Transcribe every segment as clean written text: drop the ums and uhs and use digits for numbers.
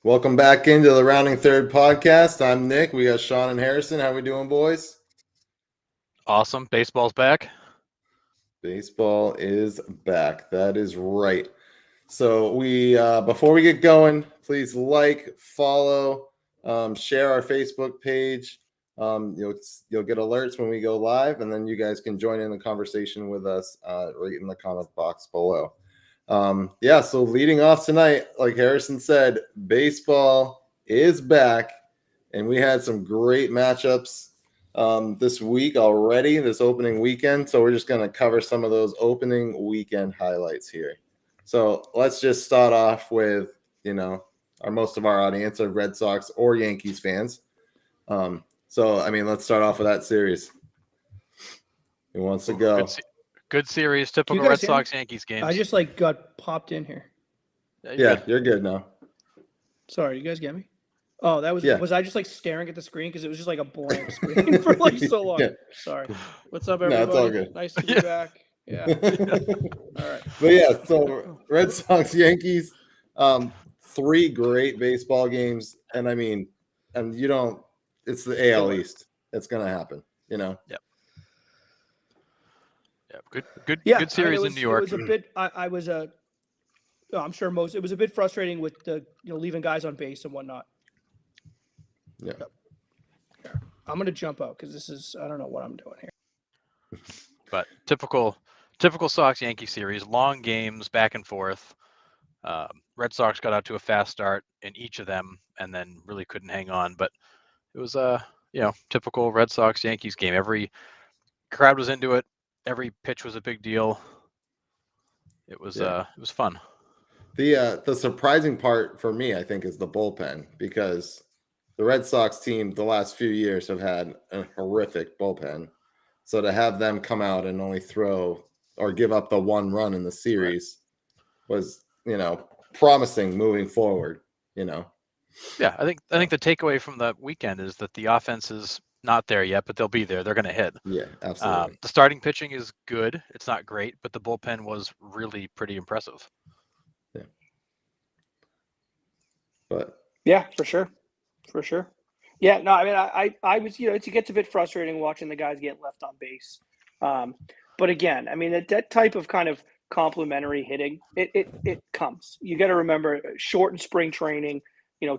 Welcome back into the Rounding Third podcast. I'm Nick. We got Sean and Harrison. How we doing, boys? Awesome. Baseball's back. Baseball is back. That is right. So we before we get going, please like, follow, share our Facebook page. You'll get alerts when we go live, and then you guys can join in the conversation with us right in the comment box below. So leading off tonight, like Harrison said, baseball is back, and we had some great matchups this week already, this opening weekend. So we're just going to cover some of those opening weekend highlights here. So let's just start off with, most of our audience are Red Sox or Yankees fans. Let's start off with that series. Who wants to go? Good series, typical Red Sox Yankees games. I just got popped in here. Yeah, you're good now. Sorry, you guys get me? Oh, that was was I just staring at the screen because it was just a blank screen for so long. Yeah. Sorry. What's up, everybody? No, it's all good. Nice to be back. Yeah. All right. But so Red Sox, Yankees, 3 great baseball games, and it's the AL East. It's gonna happen, Yep. Yeah, good series in New York. It was a bit. I'm sure it was a bit frustrating with the leaving guys on base and whatnot. Yeah. I'm gonna jump out because I don't know what I'm doing here. But typical Sox Yankee series, long games back and forth. Red Sox got out to a fast start in each of them, and then really couldn't hang on. But it was typical Red Sox Yankees game. Every crowd was into it. Every pitch was a big deal. It was fun. The surprising part for me, I think, is the bullpen, because the Red Sox team the last few years have had a horrific bullpen. So to have them come out and only throw or give up the 1 run in the series was, promising moving forward, Yeah, I think the takeaway from the weekend is that the offense is not there yet, but they'll be there. They're going to hit. Yeah, absolutely. The starting pitching is good. It's not great, but the bullpen was really pretty impressive. Yeah. But yeah, for sure. Yeah, no, I was, it gets a bit frustrating watching the guys get left on base. But again, that type of kind of complementary hitting, it comes. You got to remember, shortened spring training,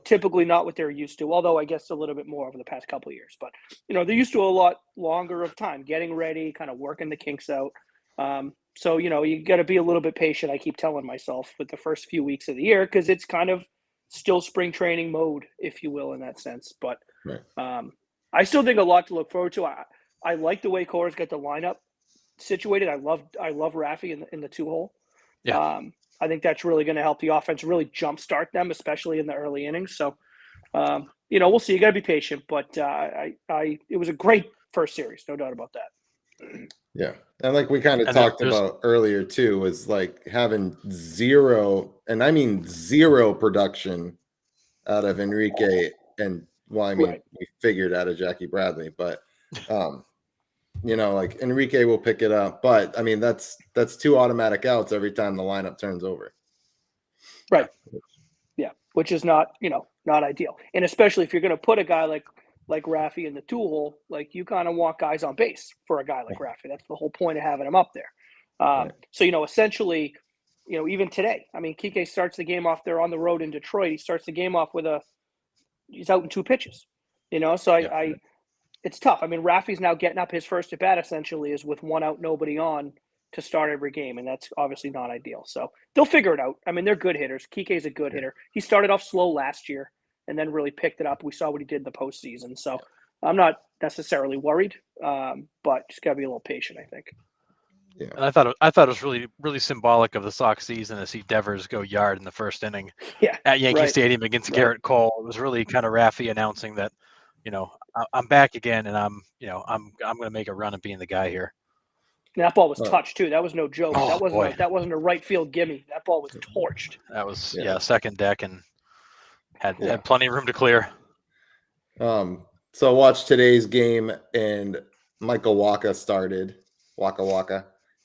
typically not what they're used to, although I guess a little bit more over the past couple of years. But, they're used to a lot longer of time getting ready, kind of working the kinks out. So, you got to be a little bit patient, I keep telling myself, with the first few weeks of the year, because it's kind of still spring training mode, if you will, in that sense. But I still think a lot to look forward to. I like the way Cora's got the lineup situated. I love Raffy in the 2-hole. Yeah. I think that's really going to help the offense really jumpstart them, especially in the early innings. So, we'll see. You got to be patient, but it was a great first series, no doubt about that. Yeah, and like we kind of talked about earlier too, was having zero production out of Enrique, and we figured out of Jackie Bradley, but Enrique will pick it up, but that's 2 automatic outs every time the lineup turns over. Right. Yeah, which is not ideal, and especially if you're going to put a guy like Raffy in the 2-hole, you kind of want guys on base for a guy like Raffy. That's the whole point of having him up there. So essentially, even today, Kike starts the game off. They're on the road in Detroit. He starts the game off he's out in 2 pitches. So it's tough. Raffy's now getting up. His first at bat essentially is with 1 out, nobody on, to start every game, and that's obviously not ideal. So they'll figure it out. They're good hitters. Kike's a good hitter. He started off slow last year and then really picked it up. We saw what he did in the postseason. So I'm not necessarily worried, but just got to be a little patient, I think. Yeah. And I thought it was really, really symbolic of the Sox season to see Devers go yard in the first inning at Yankee Stadium against Garrett Cole. It was really kind of Raffy announcing that, I'm back again, and I'm going to make a run at being the guy here. And that ball was touched too. That was no joke. That wasn't a right field gimme. That ball was torched. That was second deck and had plenty of room to clear. So watch today's game, and Michael Wacha started. Waka.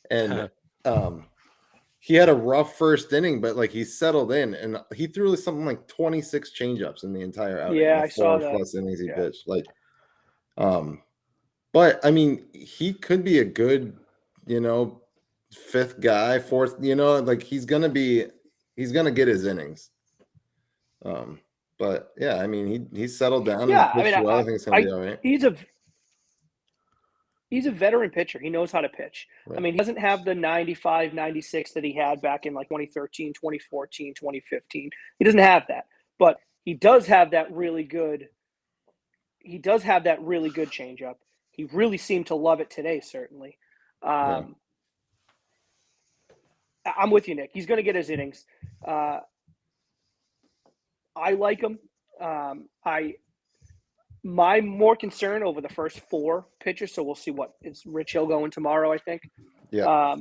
And he had a rough first inning, but like he settled in and he threw something like 26 changeups in the entire outing. Yeah, in the I saw 4 that. plus innings he Yeah. pitched. Like, but I mean, he could be a good, fifth guy, fourth. Like he's gonna get his innings. But yeah, I mean, he's settled down Yeah, and I mean, pitched well. I think it's gonna be all right. he's a veteran pitcher. He knows how to pitch. I Right. mean, he doesn't have the 95, 96 that he had back in like 2013, 2014, 2015. He doesn't have that. But he does have that really good changeup. He really seemed to love it today, certainly. Yeah. I'm with you, Nick. He's going to get his innings. I like him. My more concern over the first 4 pitchers, so we'll see what is Rich Hill going tomorrow, I think. Yeah.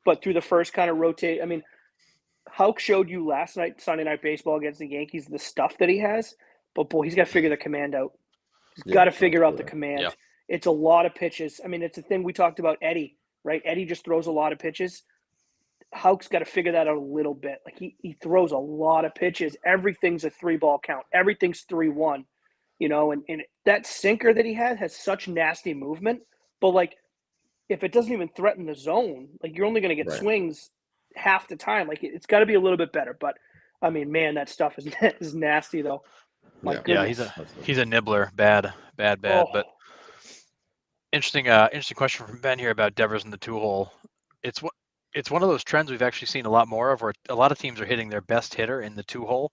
But through the first kind of rotate, I mean, Houck showed you last night, Sunday Night Baseball against the Yankees, the stuff that he has. But boy, he's got to figure the command out. He's got to figure out the command. Yeah. It's a lot of pitches. I mean, it's a thing we talked about Eddie, right? Eddie just throws a lot of pitches. Houck's got to figure that out a little bit. Like he throws a lot of pitches. Everything's a 3-ball count. Everything's 3-1. And that sinker that he has such nasty movement. But like, if it doesn't even threaten the zone, like you're only going to get swings half the time. Like it's got to be a little bit better. But I mean, man, that stuff is nasty though. My goodness. Yeah, he's a nibbler. Bad. But interesting question from Ben here about Devers in the 2-hole. It's one of those trends we've actually seen a lot more of, where a lot of teams are hitting their best hitter in the 2-hole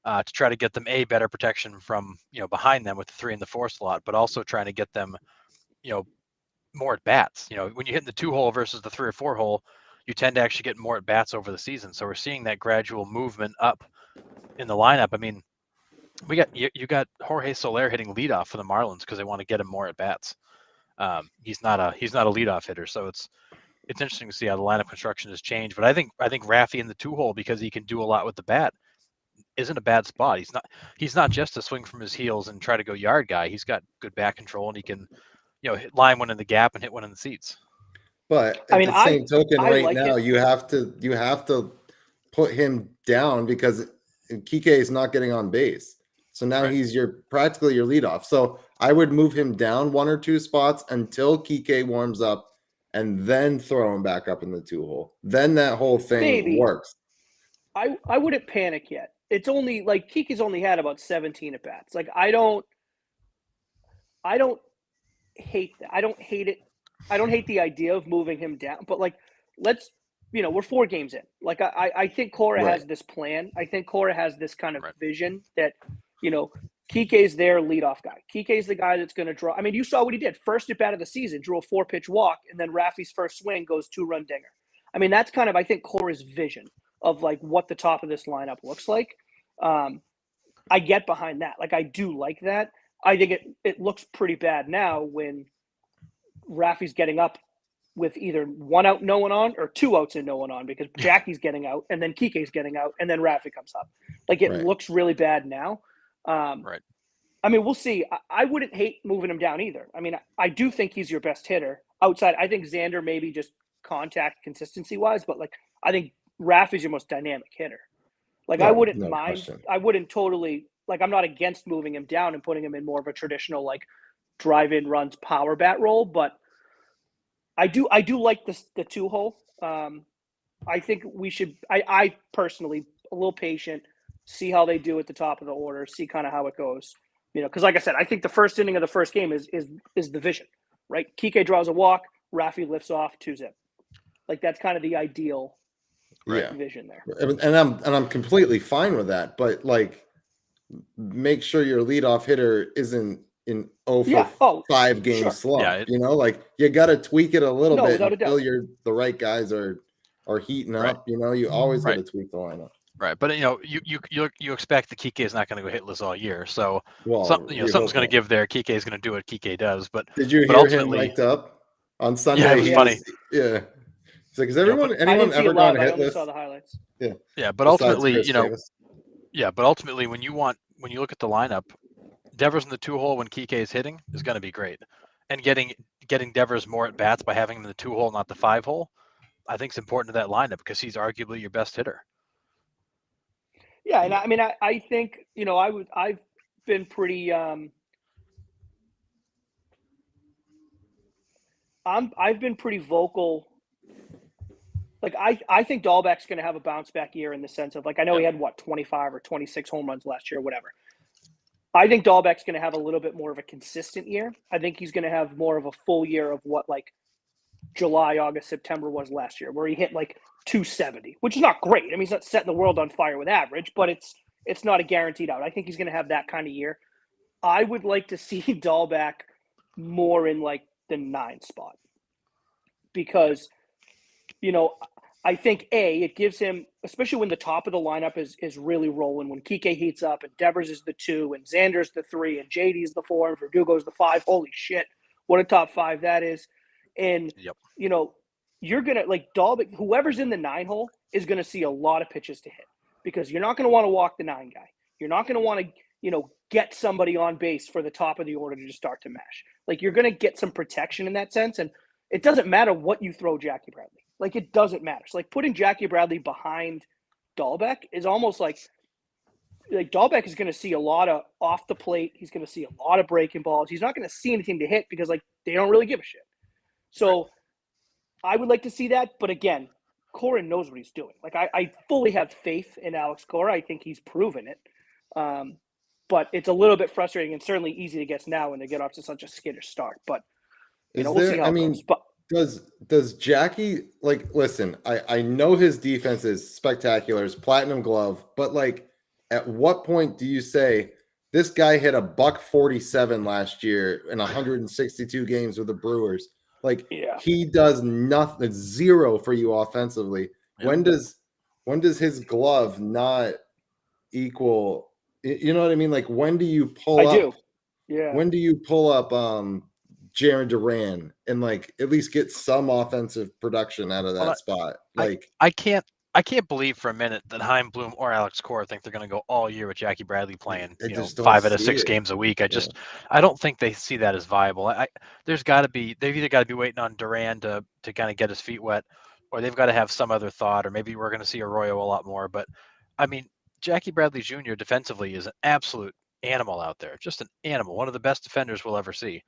to try to get them better protection from behind them with the 3 and the 4 slot, but also trying to get them more at bats. When you hit in the 2-hole versus the 3 or 4 hole, you tend to actually get more at bats over the season. So we're seeing that gradual movement up in the lineup. I mean, you got Jorge Soler hitting leadoff for the Marlins because they want to get him more at bats. He's not a leadoff hitter, so it's interesting to see how the lineup construction has changed. But I think Raffy in the 2-hole, because he can do a lot with the bat, isn't a bad spot. He's not just a swing from his heels and try to go yard guy. He's got good bat control, and he can hit line one in the gap and hit one in the seats. But at the same token, right now you have to put him down because Kike is not getting on base. So now he's practically your leadoff. So I would move him down 1 or 2 spots until Kike warms up, and then throw him back up in the 2-hole. Then that whole thing works. I wouldn't panic yet. It's only like Kike's only had about 17 at bats. Like I don't hate that. I don't hate it. I don't hate the idea of moving him down. But like, we're 4 games in. Like I think Cora has this plan. I think Cora has this kind of vision that Kike's their leadoff guy. Kike's the guy that's going to draw. I mean, you saw what he did. First at bat of the season, drew a 4-pitch walk, and then Raffy's first swing goes 2-run dinger. I mean, that's kind of, I think, Cora's vision of like what the top of this lineup looks like. I get behind that. Like, I do like that. I think it looks pretty bad now when Raffy's getting up with either 1 out, no one on, or 2 outs and no one on, because Jackie's getting out, and then Kike's getting out, and then Raffy comes up. Like, it looks really bad now. I mean, we'll see. I wouldn't hate moving him down either. I mean, I do think he's your best hitter outside. I think Xander maybe just contact consistency wise, but like I think Raffy's your most dynamic hitter. Like I wouldn't mind. Question. I wouldn't totally like. I'm not against moving him down and putting him in more of a traditional like drive-in runs power bat role, but I do like the 2-hole. I think we should. I personally a little patient. See how they do at the top of the order, see kind of how it goes. Because like I said, I think the first inning of the first game is the vision, right? Kike draws a walk, Raffy lifts off 2-zip. Like that's kind of the ideal vision there. And I'm completely fine with that, but like make sure your leadoff hitter isn't in 5 game slump. Yeah, like you got to tweak it a little bit until the right guys are heating up. You always got to tweak the lineup. Right, but you expect the Kike is not going to go hitless all year, so something's going to give there. Kike is going to do what Kike does, but did you hear him mic'd up on Sunday? Yeah, it was funny. Yeah, it's like, has anyone ever gone hitless? I only saw the highlights. Yeah, but ultimately, but ultimately, when you look at the lineup, Devers in the 2-hole when Kike is hitting is going to be great, and getting Devers more at bats by having him in the 2-hole, not the 5-hole. I think is important to that lineup because he's arguably your best hitter. Yeah, and I mean, I think I've been pretty. I've been pretty vocal. Like I think Dahlbeck's going to have a bounce back year in the sense of like I know he had 25 or 26 home runs last year, whatever. I think Dahlbeck's going to have a little bit more of a consistent year. I think he's going to have more of a full year of what like July, August, September was last year, where he hit like 270, which is not great. I mean, he's not setting the world on fire with average, but it's not a guaranteed out. I think he's going to have that kind of year. I would like to see Dahlbeck more in like the 9 spot because, I think it gives him, especially when the top of the lineup is really rolling, when Kike heats up and Devers is the 2 and Xander's the 3 and JD's the 4 and Verdugo's the 5. Holy shit, what a top 5 that is! And you're gonna like Dahlbeck, whoever's in the 9 hole is gonna see a lot of pitches to hit because you're not gonna want to walk the 9 guy. You're not gonna want to get somebody on base for the top of the order to just start to mash. Like you're gonna get some protection in that sense, and it doesn't matter what you throw Jackie Bradley. Like it doesn't matter. So like putting Jackie Bradley behind Dahlbeck is almost like Dahlbeck is going to see a lot of off the plate. He's going to see a lot of breaking balls. He's not going to see anything to hit because like they don't really give a shit. So I would like to see that. But again, Cora knows what he's doing. Like I fully have faith in Alex Cora. I think he's proven it. But it's a little bit frustrating and certainly easy to get now when they get off to such a skittish start. But we'll see how it goes. But does Jackie listen, I know his defense is spectacular, it's platinum glove, but like at what point do you say this guy hit a $147 last year in 162 games with the Brewers? Like he does nothing, 0 for you offensively. Yeah. When does his glove not equal, you know what I mean? Like when do you pull up? Yeah. When do you pull up Jarren Duran and like at least get some offensive production out of that spot? Like I can't believe for a minute that Chaim Bloom or Alex Cora think they're going to go all year with Jackie Bradley playing 5 out of 6 games a week. I don't think they see that as viable. They've either got to be waiting on Duran to kind of get his feet wet, or they've got to have some other thought, or maybe we're going to see Arroyo a lot more. But I mean, Jackie Bradley Jr. defensively is an absolute animal out there, just an animal, one of the best defenders we'll ever see.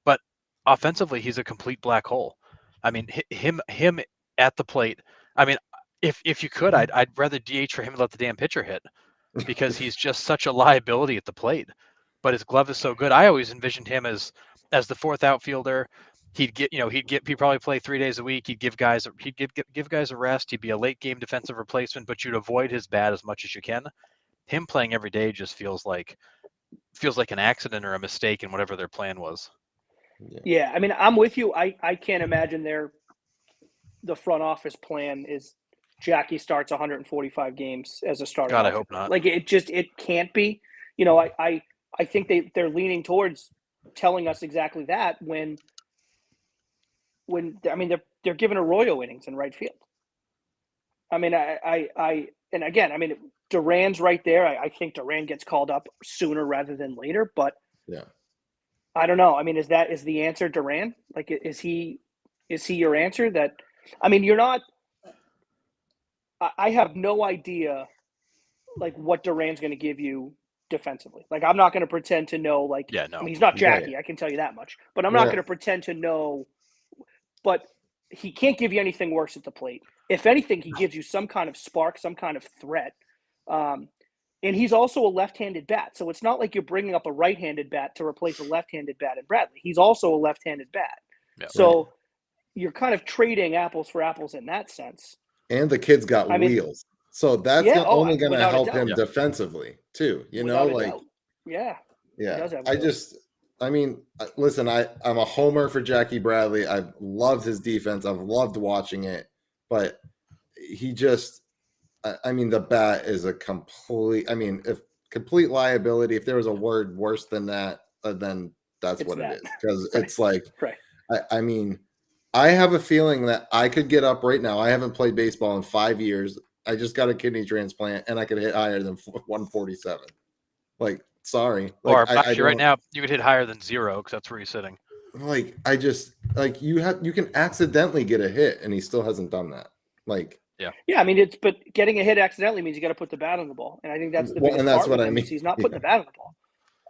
But offensively, he's a complete black hole. I mean, him at the plate. I mean, if you could, I'd rather DH for him and let the damn pitcher hit because he's just such a liability at the plate. But his glove is so good. I always envisioned him as the 4th outfielder. He'd probably play 3 days a week. He'd give guys a rest. He'd be a late game defensive replacement, but you'd avoid his bat as much as you can. Him playing every day just feels like an accident or a mistake in whatever their plan was. Yeah, I mean, I'm with you. I can't imagine the front office plan is Jackie starts 145 games as a starter. God, I hope not. Like it can't be. I think they're leaning towards telling us exactly that when I mean they're giving Arroyo innings in right field. I mean, and again, I mean Duran's right there. I think Duran gets called up sooner rather than later, but yeah. I don't know. I mean, is the answer Duran? Like, is he your answer? That, I mean, you're not. I have no idea, like what Duran's going to give you defensively. Like, I'm not going to pretend to know. Like, yeah, no, I mean, he's not Jackie. I can tell you that much. But I'm not going to pretend to know. But he can't give you anything worse at the plate. If anything, he gives you some kind of spark, some kind of threat. And he's also a left-handed bat. So it's not like you're bringing up a right-handed bat to replace a left-handed bat in Bradley. He's also a left-handed bat. Yeah, so you're kind of trading apples for apples in that sense. And the kid's got wheels. So that's only going to help him defensively too. Yeah. Listen, I'm a homer for Jackie Bradley. I've loved his defense. I've loved watching it. But he just... I mean, the bat is a complete liability. If there was a word worse than that, then that's what it is. Because it's like, I mean, I have a feeling that I could get up right now. I haven't played baseball in 5 years. I just got a kidney transplant, and I could hit higher than 147. Like, sorry. Or actually, right now, you could hit higher than 0 because that's where you're sitting. like I just like you can accidentally get a hit, and he still hasn't done that. Like, Yeah, I mean, but getting a hit accidentally means you got to put the bat on the ball, and I think that's the well, biggest and that's part what with I him mean. is he's not putting Yeah. the bat on the ball.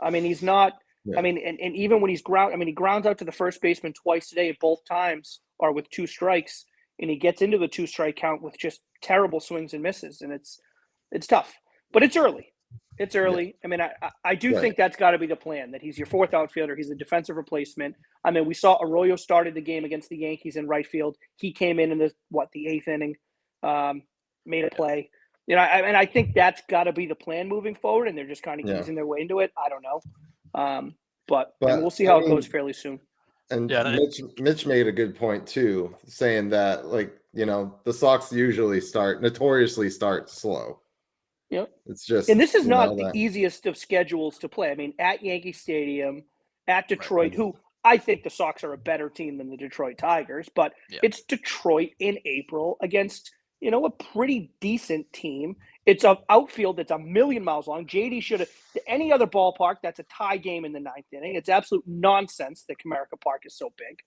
I mean, he's not. Yeah. I mean, and even when he grounds out to the first baseman twice today. Both times are with 2 strikes, and he gets into the 2-strike count with just terrible swings and misses, and it's tough. But it's early. It's early. I mean, I do Right. think that's got to be the plan. That he's your 4th outfielder. He's a defensive replacement. I mean, we saw Arroyo started the game against the Yankees in right field. He came in the 8th inning, made a play. You know, I think that's got to be the plan moving forward, and they're just kind of Yeah. easing their way into it. I don't know, but I But, mean, we'll see I how it mean- goes fairly soon. And Yeah, and Mitch made a good point too, saying that like, you know, the Sox notoriously start slow. Yep. It's just, And this is you know, not the that- easiest of schedules to play. I mean, at Yankee Stadium, at Detroit, Right. who I think the Sox are a better team than the Detroit Tigers, but Yeah. it's Detroit in April against, you know, a pretty decent team. It's an outfield that's a million miles long. JD should have, any other ballpark, that's a tie game in the 9th inning. It's absolute nonsense that Comerica Park is so big.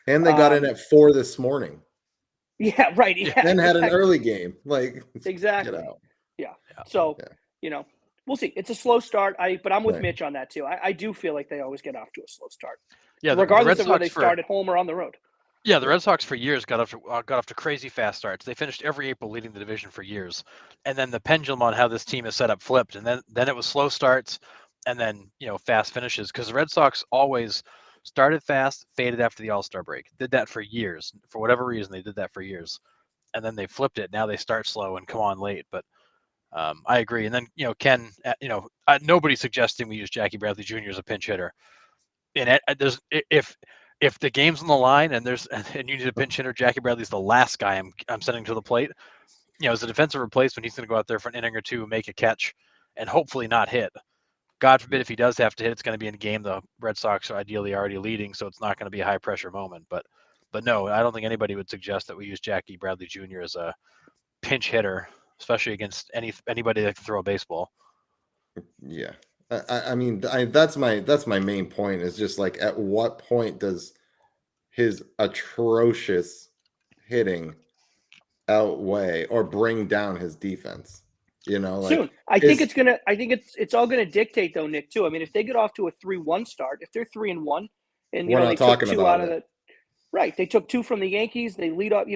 And they got in at 4 this morning Yeah, right. Yeah, and had an exactly. early game. Like, Exactly. get out. So, Yeah. you know, we'll see. It's a slow start. But I'm with Right. Mitch on that too. I do feel like they always get off to a slow start, yeah, regardless the of Red whether they Sox start at home or on the road. Yeah, the Red Sox for years got off to crazy fast starts. They finished every April leading the division for years, and then the pendulum on how this team is set up flipped, and then it was slow starts, and then fast finishes because the Red Sox always started fast, faded after the All-Star break. Did that for years. For whatever reason, they did that for years, and then they flipped it. Now they start slow and come on late, but I agree. And then Ken, nobody's suggesting we use Jackie Bradley Jr. as a pinch hitter. And there's if the game's on the line and you need a pinch hitter, Jackie Bradley's the last guy I'm sending to the plate. As a defensive replacement, he's going to go out there for an inning or two, make a catch, and hopefully not hit. God forbid if he does have to hit, it's going to be in a game the Red Sox are ideally already leading, so it's not going to be a high pressure moment. But no, I don't think anybody would suggest that we use Jackie Bradley Jr. as a pinch hitter, especially against anybody that can throw a baseball. Yeah. I mean, that's my main point is just like, at what point does his atrocious hitting outweigh or bring down his defense? Like, Soon. I think it's all gonna dictate though, Nick, too. I mean, if they get off to a 3-1 start, if they're 3-1 and We're not they took talking 2 about out of it. right, they took 2 from the Yankees, they lead up,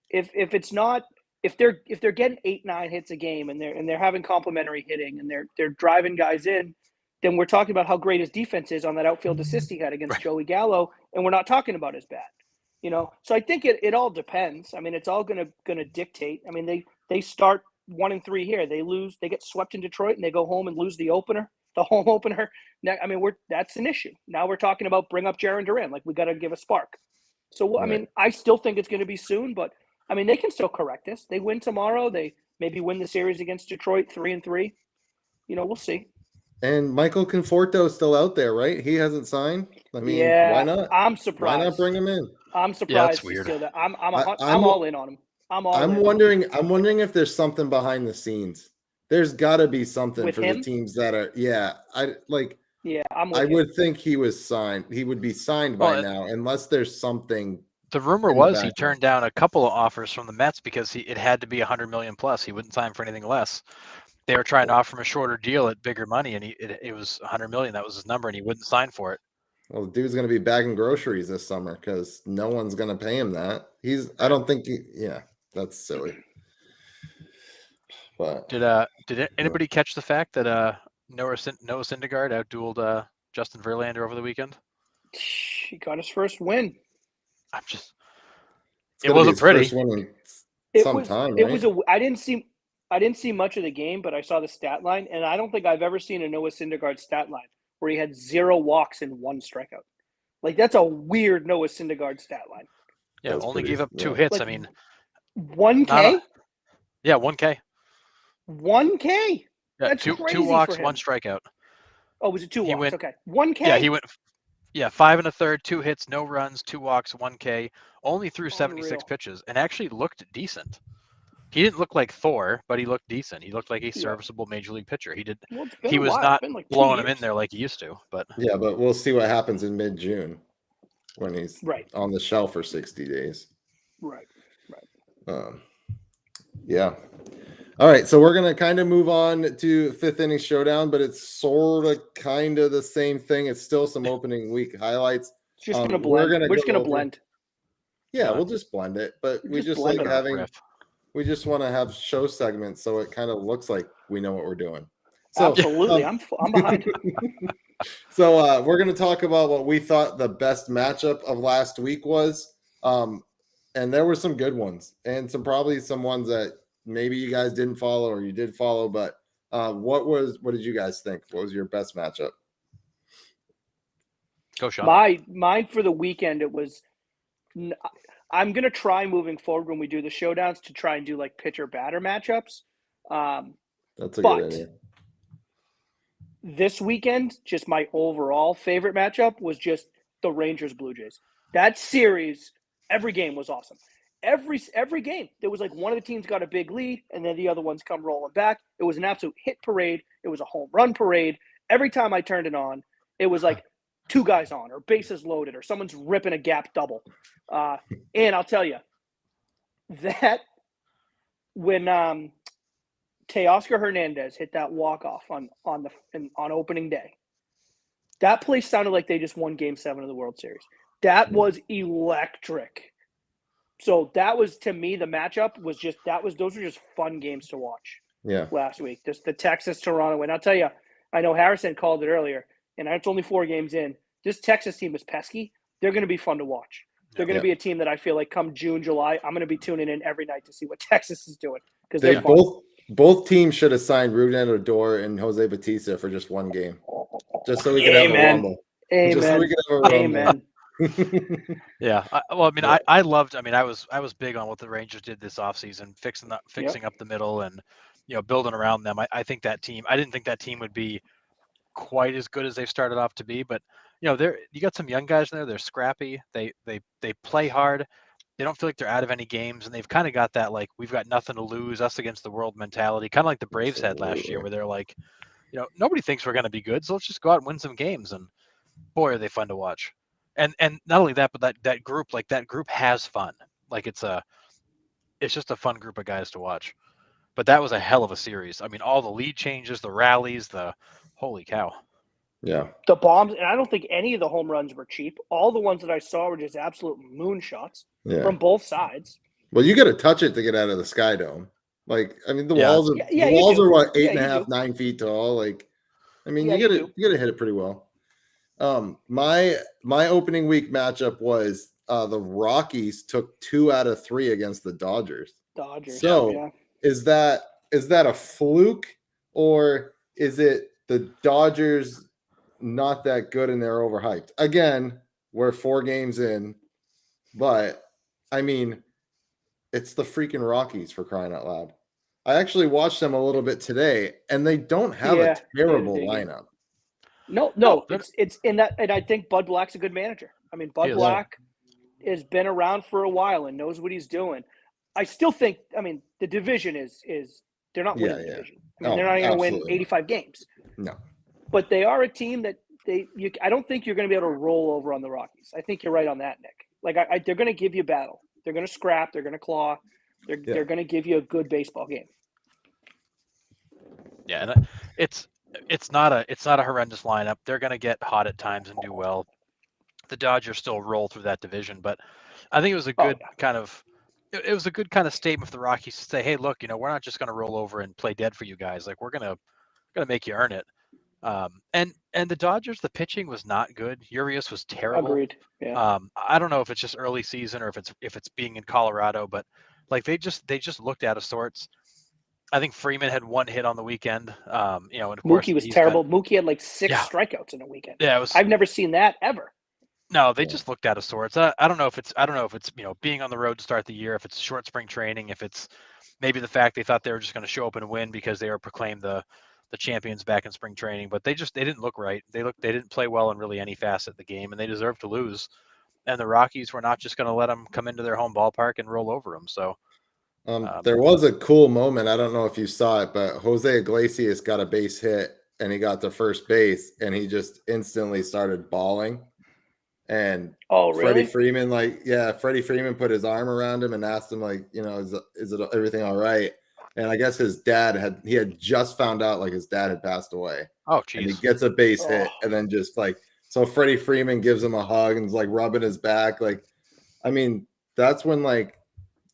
if it's not, if they're getting 8-9 hits a game and they're having complimentary hitting and they're driving guys in, then we're talking about how great his defense is on that outfield assist he had against Joey Gallo, and we're not talking about his bat. So I think it all depends. I mean, it's all gonna dictate. I mean, they start 1-3 here. They lose, they get swept in Detroit, and they go home and lose the home opener. Now, I mean, that's an issue. Now we're talking about bring up Jarren Duran. Like, we got to give a spark. So, I mean, I still think it's going to be soon, but I mean, they can still correct this. They win tomorrow. They maybe win the series against Detroit 3-3. We'll see. And Michael Conforto is still out there, right? He hasn't signed. I mean, yeah, why not? I'm surprised. Why not bring him in? I'm surprised. Yeah, that's weird. Still that. I'm I'm all in on him. I'm wondering if there's something behind the scenes. There's got to be something With for him? the teams that are. Yeah, Yeah, I'm with I him. would think he was signed. He would be signed by Well, now, unless there's something. The rumor in the was he background. turned down a couple of offers from the Mets because it had to be $100 million plus. He wouldn't sign for anything less. They were trying to offer him a shorter deal at bigger money, and it was $100 million. That was his number, and he wouldn't sign for it. Well, the dude's going to be bagging groceries this summer because no one's going to pay him that. I don't think. Yeah, that's silly. But Did anybody catch the fact that Noah Syndergaard outdueled Justin Verlander over the weekend? He got his first win. it's It gonna be wasn't his pretty. first one in It some was. time, It right? was I didn't see much of the game, but I saw the stat line, and I don't think I've ever seen a Noah Syndergaard stat line where he had 0 walks and 1 strikeout. Like, that's a weird Noah Syndergaard stat line. Yeah, That's only pretty- gave up 2 yeah. hits. Like, I mean, 1K? yeah, 1K. 1K? Yeah, That's two crazy walks, for him. 1 strikeout. Oh, was it 2 He walks? went- Okay. 1K? Yeah, he went. Yeah, 5 1/3, 2 hits, no runs, 2 walks, 1K. Only threw 76 Unreal. pitches, and actually looked decent. He didn't look like Thor, but he looked decent. He looked like a serviceable major league pitcher. Well, it's been He a was while. not It's been like 2 blowing him in years. there like he used to. But Yeah, but we'll see what happens in mid-June. when he's Right. on the shelf for 60 days. Right. Yeah. All right, so we're gonna kind of move on to fifth inning showdown, but it's sort of kind of the same thing. It's still some opening week highlights. It's just gonna We're blend. We're just go gonna over- blend. Yeah, Yeah. we'll just blend it, but we Just just blend like it. having. Riff. We just want to have show segments so it kind of looks like we know what we're doing. So Absolutely, I'm behind. So we're going to talk about what we thought the best matchup of last week was, and there were some good ones, and probably some ones that maybe you guys didn't follow or you did follow. But what did you guys think? What was your best matchup? Go, Sean. Mine for the weekend, it was. I'm gonna try moving forward when we do the showdowns to try and do like pitcher batter matchups. That's a but good idea. This weekend, just my overall favorite matchup was just the Rangers Blue Jays. That series, every game was awesome. Every game, there was like one of the teams got a big lead, and then the other ones come rolling back. It was an absolute hit parade. It was a home run parade. Every time I turned it on, it was like two guys on, or bases loaded, or someone's ripping a gap double. And I'll tell you that when Teoscar Hernandez hit that walk-off on opening day, that place sounded like they just won Game 7 of the World Series. That was electric. So that was, to me, the matchup was just those were just fun games to watch. Yeah. Last week, just the Texas-Toronto win. I'll tell you, I know Harrison called it earlier, and it's only 4 games in. This Texas team is pesky. They're going to be fun to watch. They're going to be a team that I feel like come June, July, I'm going to be tuning in every night to see what Texas is doing because they're fun. Both teams should have signed Ruben Odor and Jose Batista for just one game, just so we could have a rumble. Amen. Just so we could have a rumble. Amen. Yeah. I loved. I was big on what the Rangers did this offseason, fixing up the middle and building around them. I think that team. I didn't think that team would be quite as good as they've started off to be, but you got some young guys in there. They're scrappy. They play hard. They don't feel like they're out of any games, and they've kind of got that like we've got nothing to lose, us against the world mentality, kind of like the Braves had last year, where they're like, nobody thinks we're going to be good, so let's just go out and win some games. And boy, are they fun to watch. And not only that, but that group has fun. Like it's just a fun group of guys to watch. But that was a hell of a series. I mean, all the lead changes, the rallies, the holy cow. Yeah. The bombs, and I don't think any of the home runs were cheap. All the ones that I saw were just absolute moonshots from both sides. Well, you got to touch it to get out of the Sky Dome. Like, I mean, the walls are what 8.5, 9 feet tall. Like, I mean, you gotta hit it pretty well. My opening week matchup was the Rockies took 2 out of 3 against the Dodgers. So is that a fluke, or is it the Dodgers not that good and they're overhyped? Again, we're 4 games in, but I mean, it's the freaking Rockies, for crying out loud. I actually watched them a little bit today, and they don't have a terrible lineup. No, it's in that, and I think Bud Black's a good manager. I mean, Bud Black has been around for a while and knows what he's doing. I still think, I mean, the division is they're not winning the division. I mean, they're not going to win 85 games. No, but they are a team that I don't think you're going to be able to roll over on the Rockies. I think you're right on that, Nick. Like they're going to give you battle. They're going to scrap. They're going to claw. They're going to give you a good baseball game. Yeah, and it's not a horrendous lineup. They're going to get hot at times and do well. The Dodgers still roll through that division, but I think it was a good kind of statement for the Rockies to say, "Hey, look, we're not just going to roll over and play dead for you guys. Like we're going to make you earn it." And the Dodgers, the pitching was not good. Urias was terrible. Agreed. Yeah. I don't know if it's just early season or if it's being in Colorado, but like they just looked out of sorts. I think Freeman had 1 hit on the weekend. And of course Mookie was terrible. Mookie had like 6 strikeouts in a weekend. Yeah, I've never seen that ever. No, they just looked out of sorts. I don't know if it's being on the road to start the year, if it's short spring training, if it's maybe the fact they thought they were just going to show up and win because they were proclaimed the champions back in spring training, but they didn't look right. They didn't play well in really any facet of the game, and they deserved to lose. And the Rockies were not just going to let them come into their home ballpark and roll over them. So there was a cool moment. I don't know if you saw it, but Jose Iglesias got a base hit and he got to first base and he just instantly started bawling. And Oh, Freddie really? Freeman, Freddie Freeman put his arm around him and asked him, like, is it everything all right? And I guess his dad had just found out, like, his dad had passed away. Oh, And he geez. gets a base hit, Oh. and then just like, so Freddie Freeman gives him a hug and is like rubbing his back. Like, I mean, that's when, like,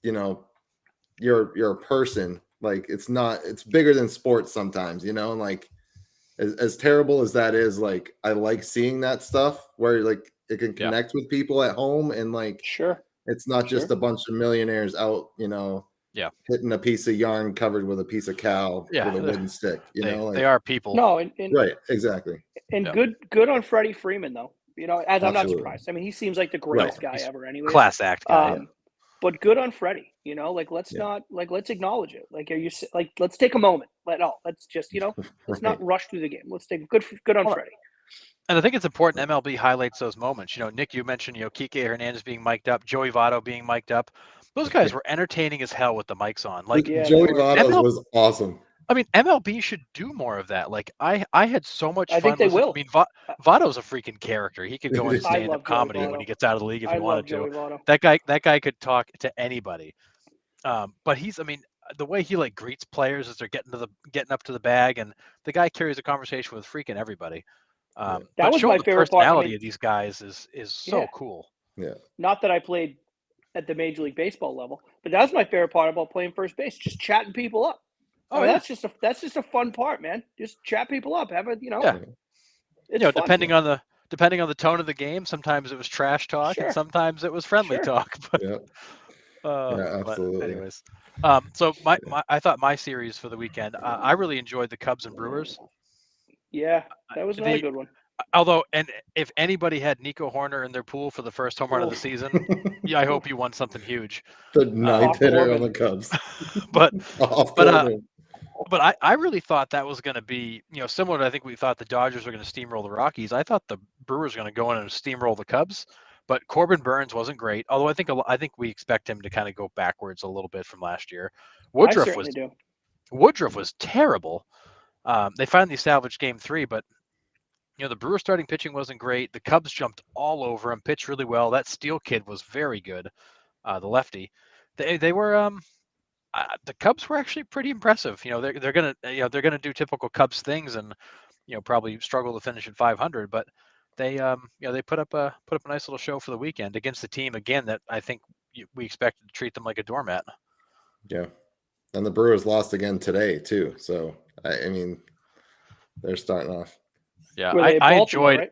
you're a person. Like, it's bigger than sports sometimes, and like, as terrible as that is, like, I like seeing that stuff where, like, it can connect with people at home, and, like, Sure. it's not just Sure. a bunch of millionaires out, hitting a piece of yarn covered with a piece of cow Yeah, with a wooden stick, they are people. No, and right, exactly. Yeah. good on Freddie Freeman though. As I'm not Absolutely. surprised. I mean, he seems like the greatest guy He's ever, anyways. Class act guy. But good on Freddie. Like, let's let's acknowledge it. Like, let's take a moment. Let's just let's not rush through the game. Let's take good on Freddie. And I think it's important MLB highlights those moments. Nick, you mentioned, Kike Hernandez being mic'd up, Joey Votto being mic'd up. Those guys were entertaining as hell with the mics on. Like, Joey Votto was awesome. I mean, MLB should do more of that. Like, I had so much fun. I think they will. I mean, Votto's a freaking character. He could go into stand-up comedy when he gets out of the league if he wanted to. That guy could talk to anybody. But the way he, like, greets players as they're getting up to the bag, and the guy carries a conversation with freaking everybody. That but was showing my the favorite personality of these guys is so cool. Yeah. Not that I played at the Major League Baseball level, but that's my favorite part about playing first base, just chatting people up. That's just a fun part, man. Just chat people up. Have a It's fun, depending on the tone of the game, sometimes it was trash talk and sometimes it was friendly talk. But, absolutely. But anyways, so I thought my series for the weekend, I really enjoyed the Cubs and Brewers. Yeah, that was another good one. Although, and if anybody had Nico Horner in their pool for the first home run of the season, I hope you won something huge. The ninth hitter on the Cubs. But I really thought that was going to be, similar to, I think we thought the Dodgers were going to steamroll the Rockies. I thought the Brewers were going to go in and steamroll the Cubs, but Corbin Burns wasn't great. Although I think we expect him to kind of go backwards a little bit from last year. Woodruff was terrible. They finally salvaged Game 3, but the Brewers starting pitching wasn't great. The Cubs jumped all over him, pitched really well. That Steele kid was very good, the lefty. They were the Cubs were actually pretty impressive. They're gonna do typical Cubs things and probably struggle to finish at 500, but they they put up a nice little show for the weekend against the team again that I think we expected to treat them like a doormat. Yeah, and the Brewers lost again today too. So I mean, they're starting off. Yeah, I enjoyed. Right?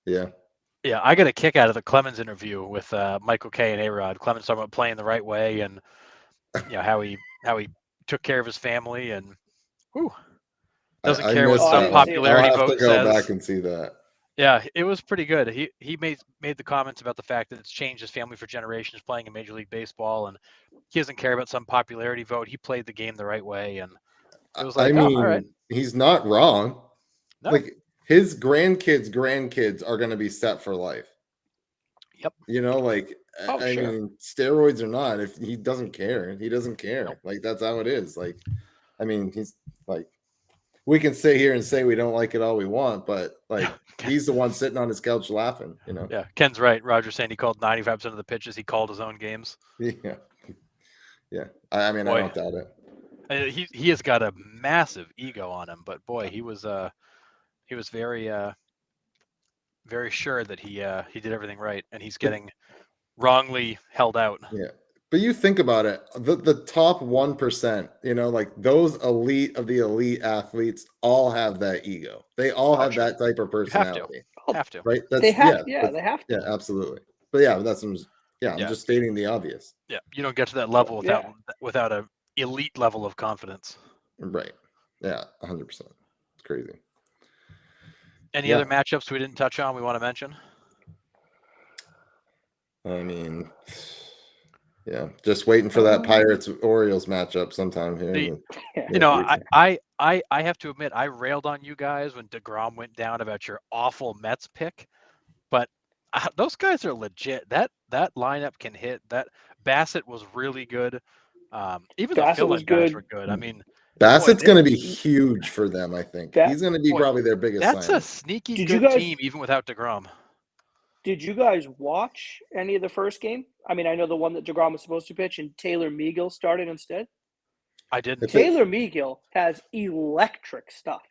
Yeah, I got a kick out of the Clemens interview with Michael Kay and A-Rod. Clemens talking about playing the right way and how he took care of his family and doesn't care what some popularity vote says. I'll have to go back and see that. Yeah, it was pretty good. He made the comments about the fact that it's changed his family for generations playing in Major League Baseball, and he doesn't care about some popularity vote. He played the game the right way, and it was like, all right. He's not wrong. No. Like, his grandkids are going to be set for life. Yep. I mean, steroids or not, if he doesn't care, he doesn't care. Nope. Like, that's how it is. Like, I mean, he's like, we can sit here and say we don't like it all we want, but like, he's the one sitting on his couch laughing, Yeah, Ken's right. Roger's saying he called 95% of the pitches. He called his own games. Yeah. I mean, boy, I don't doubt it. He has got a massive ego on him, but boy, he was very very sure that he did everything right, and he's getting wrongly held out. Yeah, but you think about it, the top 1%, like those elite of the elite athletes all have that ego. They all have that type of personality. Have to. Right? They have to. Yeah, absolutely. But I'm just stating the obvious. Yeah, you don't get to that level without an elite level of confidence. Right. Yeah, 100%. It's crazy. Any other matchups we didn't touch on we want to mention? I mean, just waiting for that Pirates-Orioles matchup sometime here. I have to admit, I railed on you guys when DeGrom went down about your awful Mets pick, but those guys are legit. That lineup can hit. That Bassett was really good. Even the fill-in guys were good. I mean, Bassett's going to be huge for them, I think. He's going to be probably their biggest That's signing. a sneaky good team, even without DeGrom. Did you guys watch any of the first game? I mean, I know the one that DeGrom was supposed to pitch and Taylor Megill started instead. I didn't. If it- Taylor Megill has electric stuff.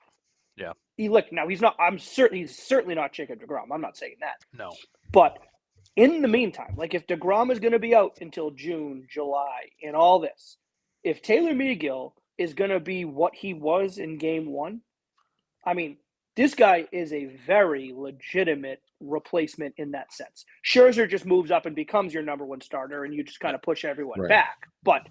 Yeah. Now he's not. He's certainly not Jacob DeGrom. I'm not saying that. No. But in the meantime, like if DeGrom is going to be out until June, July, and all this, if Taylor Megill is going to be what he was in Game 1, I mean, this guy is a very legitimate replacement in that sense. Scherzer just moves up and becomes your number one starter, and you just kind of push everyone Right. back. But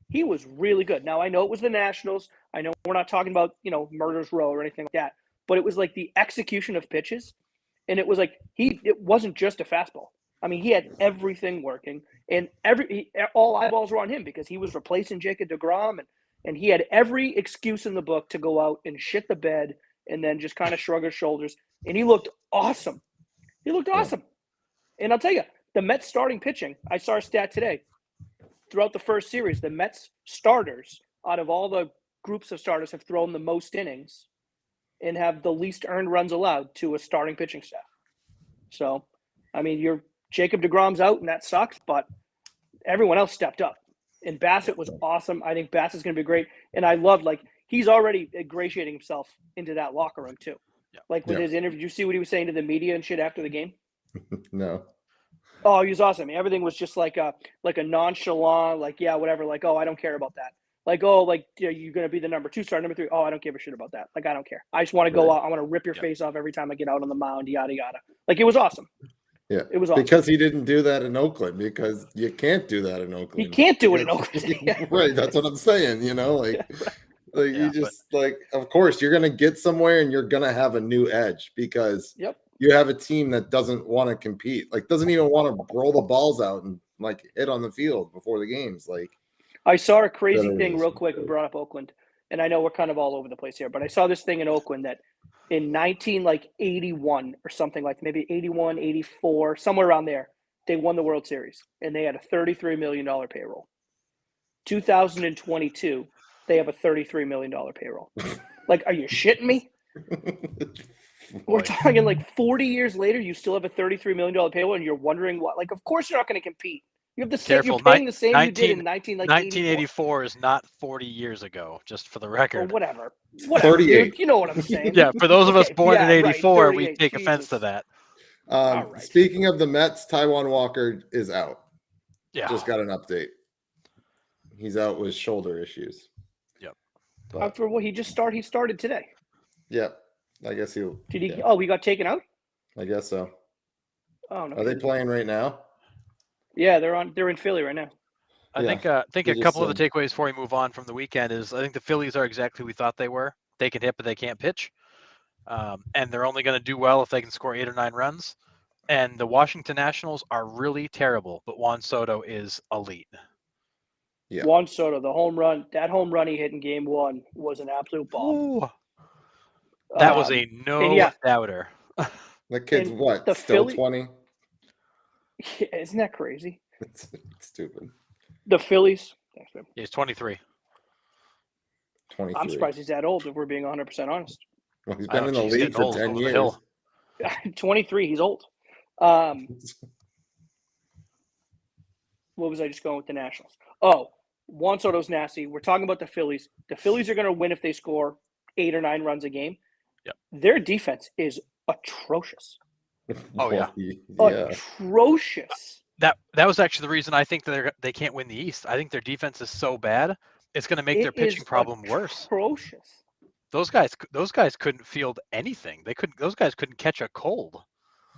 he was really good. Now I know it was the Nationals. I know we're not talking about Murder's Row or anything like that, but it was like the execution of pitches, and it was like it wasn't just a fastball. I mean, he had everything working, and all eyeballs were on him because he was replacing Jacob DeGrom, and he had every excuse in the book to go out and shit the bed and then just kind of shrug his shoulders. And he looked awesome. He looked awesome. And I'll tell you, the Mets starting pitching, I saw a stat today. Throughout the first series, the Mets starters, out of all the groups of starters, have thrown the most innings and have the least earned runs allowed to a starting pitching staff. So, I mean, Jacob DeGrom's out, and that sucks, but everyone else stepped up. And Bassett was awesome. I think Bassett's going to be great. And I love, he's already ingratiating himself into that locker room, too. Yeah. With his interview, did you see what he was saying to the media and shit after the game? No. Oh, he was awesome. Everything was just like a nonchalant, yeah, whatever. Oh, I don't care about that. You're going to be the number 2 star, number 3. Oh, I don't give a shit about that. I don't care. I just want to go out. I want to rip your face off every time I get out on the mound, yada, yada. It was awesome. Yeah. It was awesome. Because he didn't do that in Oakland, because you can't do that in Oakland. He can't do it in Oakland. Yeah. Right. That's what I'm saying. You just of course you're going to get somewhere and you're going to have a new edge because you have a team that doesn't want to compete, doesn't even want to roll the balls out and hit on the field before the games. I saw a crazy thing real quick and brought up Oakland. And I know we're kind of all over the place here, but I saw this thing in Oakland that in 1981 or something maybe 81, 84, somewhere around there, they won the World Series and they had a $33 million payroll. 2022, they have a $33 million payroll. Are you shitting me? We're talking 40 years later, you still have a $33 million payroll and you're wondering what, of course you're not going to compete. You have the same, you're paying the same you did in 1984 is not 40 years ago, just for the record. Or whatever. 38. Dude, you know what I'm saying. Yeah, for those of us born in 84, right, we take offense to that. Right. Speaking of the Mets, Taijuan Walker is out. Yeah. Just got an update. He's out with shoulder issues. Yep. After what he started today. Yep. I guess he'll. Did he? Yeah. Oh, he got taken out? I guess so. Oh no. Are they playing right now? Yeah, they're in Philly right now. I think They a just couple of the takeaways before we move on from the weekend is I think the Phillies are exactly who we thought they were. They can hit, but they can't pitch. And they're only going to do well if they can score 8 or 9 runs. And the Washington Nationals are really terrible, but Juan Soto is elite. Yeah. Juan Soto, that home run he hit in Game 1 was an absolute bomb. Ooh. That was a no-doubter. That kid's and what? the Still Philly- 20? Yeah, isn't that crazy? It's stupid. The Phillies. Thanks, man. He's 23. 23. I'm surprised he's that old if we're being 100% honest. Well, he's I been know, in the he's league getting for old 10 over the years. hill. 23, he's old. What was I just going with the Nationals? Oh, Juan Soto's nasty. We're talking about the Phillies. The Phillies are going to win if they score 8 or 9 runs a game. Yep. Their defense is atrocious. Oh, yeah. Atrocious. That was actually the reason I think that they can't win the East. I think their defense is so bad, it's going to make their pitching problem worse. Atrocious. Those guys couldn't field anything. Those guys couldn't catch a cold.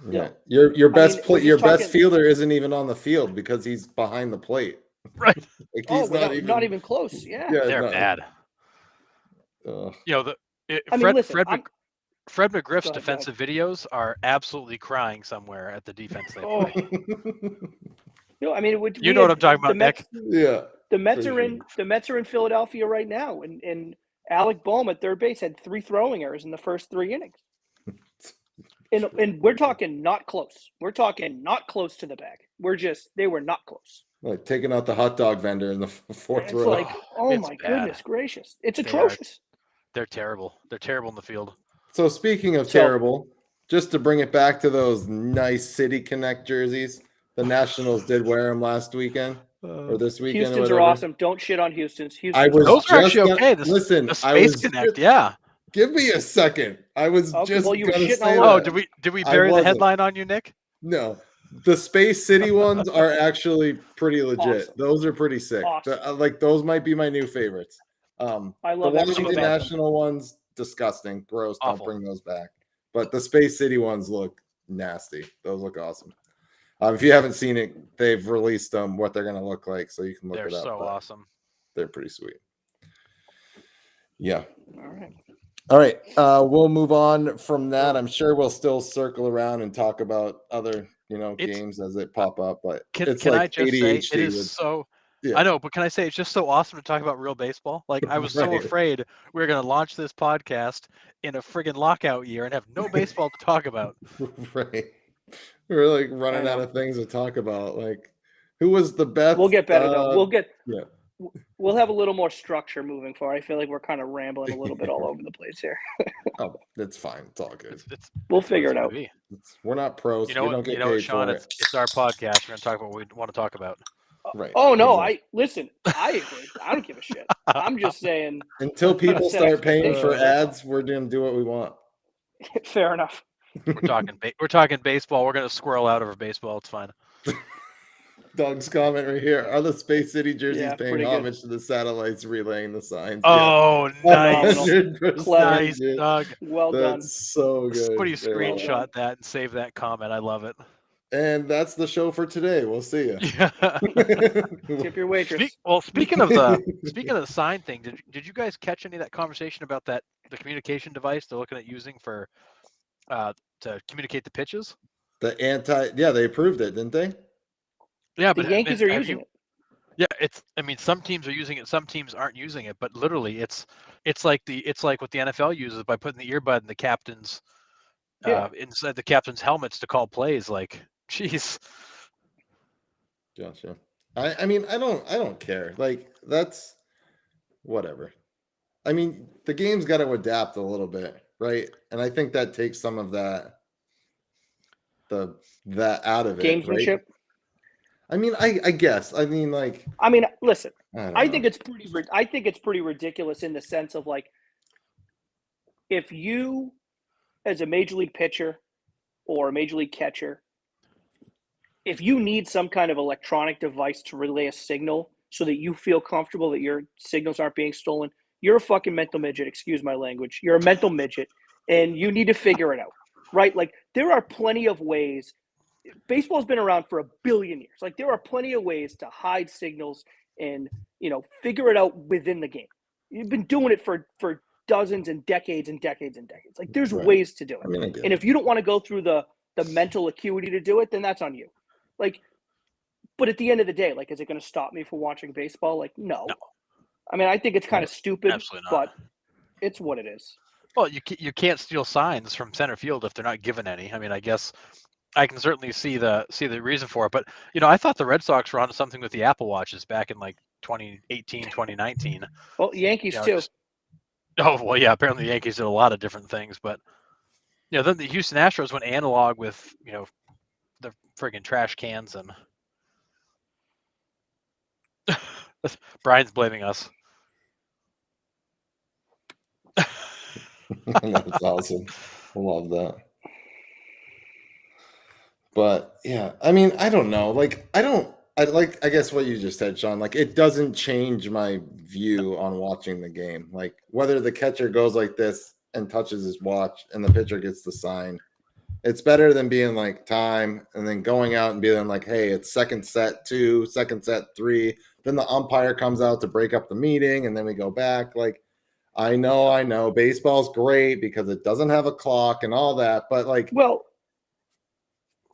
Yeah. Your best we're best talking- fielder isn't even on the field because he's behind the plate. Right. He's not even close. Yeah. They're bad. Fred McGriff's Go ahead. defensive videos are absolutely crying somewhere at the defense they play. No, I mean, You know what I'm talking about, Nick. Yeah. The Mets For are in. The Mets are in Philadelphia right now, and Alec Boehm at third base had 3 throwing errors in the first 3 innings. And we're talking not close. We're talking not close to the bag. They were not close. Like taking out the hot dog vendor in the 4th It's row. like, oh It's my bad. goodness gracious, it's They are. atrocious. They're terrible. They're terrible in the field. So speaking of terrible, just to bring it back to those nice City Connect jerseys. The Nationals did wear them last weekend or this weekend. Houston's or are whatever. awesome. Don't shit on Houston's. I Houston's was are Those awesome. are just actually gonna, okay. listen. The I Space was Connect, yeah. Give me a second. I was Okay, just well, you were gonna shitting say all that. Oh, over did we I bury the wasn't. headline on you, Nick? No, the Space City ones are actually pretty legit. Awesome. Those are pretty sick. Awesome. Like those might be my new favorites. I The love everything Washington about them. National ones, disgusting, gross. Awful. Don't bring those back. But the Space City ones look nasty. Those look awesome. If you haven't seen it, they've released them what they're going to look like, so you can look They're it up. so but awesome. They're pretty sweet. Yeah. All right. All right. We'll move on from that. I'm sure we'll still circle around and talk about other, games as they pop up. But Can it's I like just say ADHD. it is with, so yeah. I know, but can I say it's just so awesome to talk about real baseball? Like I was so Right. afraid we were going to launch this podcast in a friggin' lockout year and have no baseball to talk about. Right. We're like running I out know. of things to talk about. Like, who was the best? We'll get better though. Yeah. We'll have a little more structure moving forward. I feel like we're kind of rambling a little bit all over the place here. Oh, that's fine. It's all good. It's We'll what figure it's it gonna out. be. We're not pros. You know we what? don't get You know what, paid Sean? for it. It's our podcast. We're gonna talk about what we want to talk about. Right. Oh no, exactly. I agree. I don't give a shit. I'm just saying. Until people set start paying for expectations. ads, we're gonna do what we want. Fair enough. We're talking baseball. We're gonna squirrel out over baseball. It's fine. Doug's comment right here. Are the Space City jerseys Yeah, paying pretty good. homage to the satellites relaying the signs? Oh, nice, 100%, Clever. dude. Doug. Well done. That's so good. Somebody Very well screenshot that and save that comment. I love it. done. And that's the show for today. We'll see you. Tip your waitress. Speaking of the sign thing, did you guys catch any of that conversation about the communication device they're looking at using for to communicate the pitches? They approved it, didn't they? Yeah, The but Yankees are using it. Yeah, some teams are using it, some teams aren't using it, but literally it's like what the NFL uses by putting the earbud in the captain's inside the captain's helmets to call plays. Like, jeez. Gotcha. I mean, I don't care. Like, that's whatever. I mean, the game's got to adapt a little bit, right? And I think that takes some of that out of it. Gamesmanship. Right? I mean, I guess. I mean, like. I mean, listen. I think it's pretty ridiculous in the sense of like, if you, as a major league pitcher or a major league catcher, if you need some kind of electronic device to relay a signal so that you feel comfortable that your signals aren't being stolen, you're a fucking mental midget. Excuse my language. You're a mental midget, and you need to figure it out, right? Like, there are plenty of ways. Baseball's been around for 1 billion years. Like, there are plenty of ways to hide signals and, figure it out within the game. You've been doing it for dozens and decades and decades and decades. Like, there's Right. ways to do it. I mean, I get and it. if you don't want to go through the mental acuity to do it, then that's on you. Like, but at the end of the day, like, is it going to stop me from watching baseball? Like, no. I mean, I think it's kind of stupid, Absolutely not. but it's what it is. Well, you can't steal signs from center field if they're not given any. I mean, I guess I can certainly see the reason for it. But, I thought the Red Sox were onto something with the Apple Watches back in like 2018, 2019. Well, Yankees too. Oh, well, yeah, apparently the Yankees did a lot of different things. But, then the Houston Astros went analog with, the friggin' trash cans. And Brian's blaming us. That's awesome. I love that. But yeah, I mean, I don't know. Like, I guess what you just said, Sean, like, it doesn't change my view on watching the game. Like, whether the catcher goes like this and touches his watch and the pitcher gets the sign, it's better than being like time and then going out and being like, hey, it's second set 2, second set 3. Then the umpire comes out to break up the meeting and then we go back. Like, I know baseball's great because it doesn't have a clock and all that, but like, well,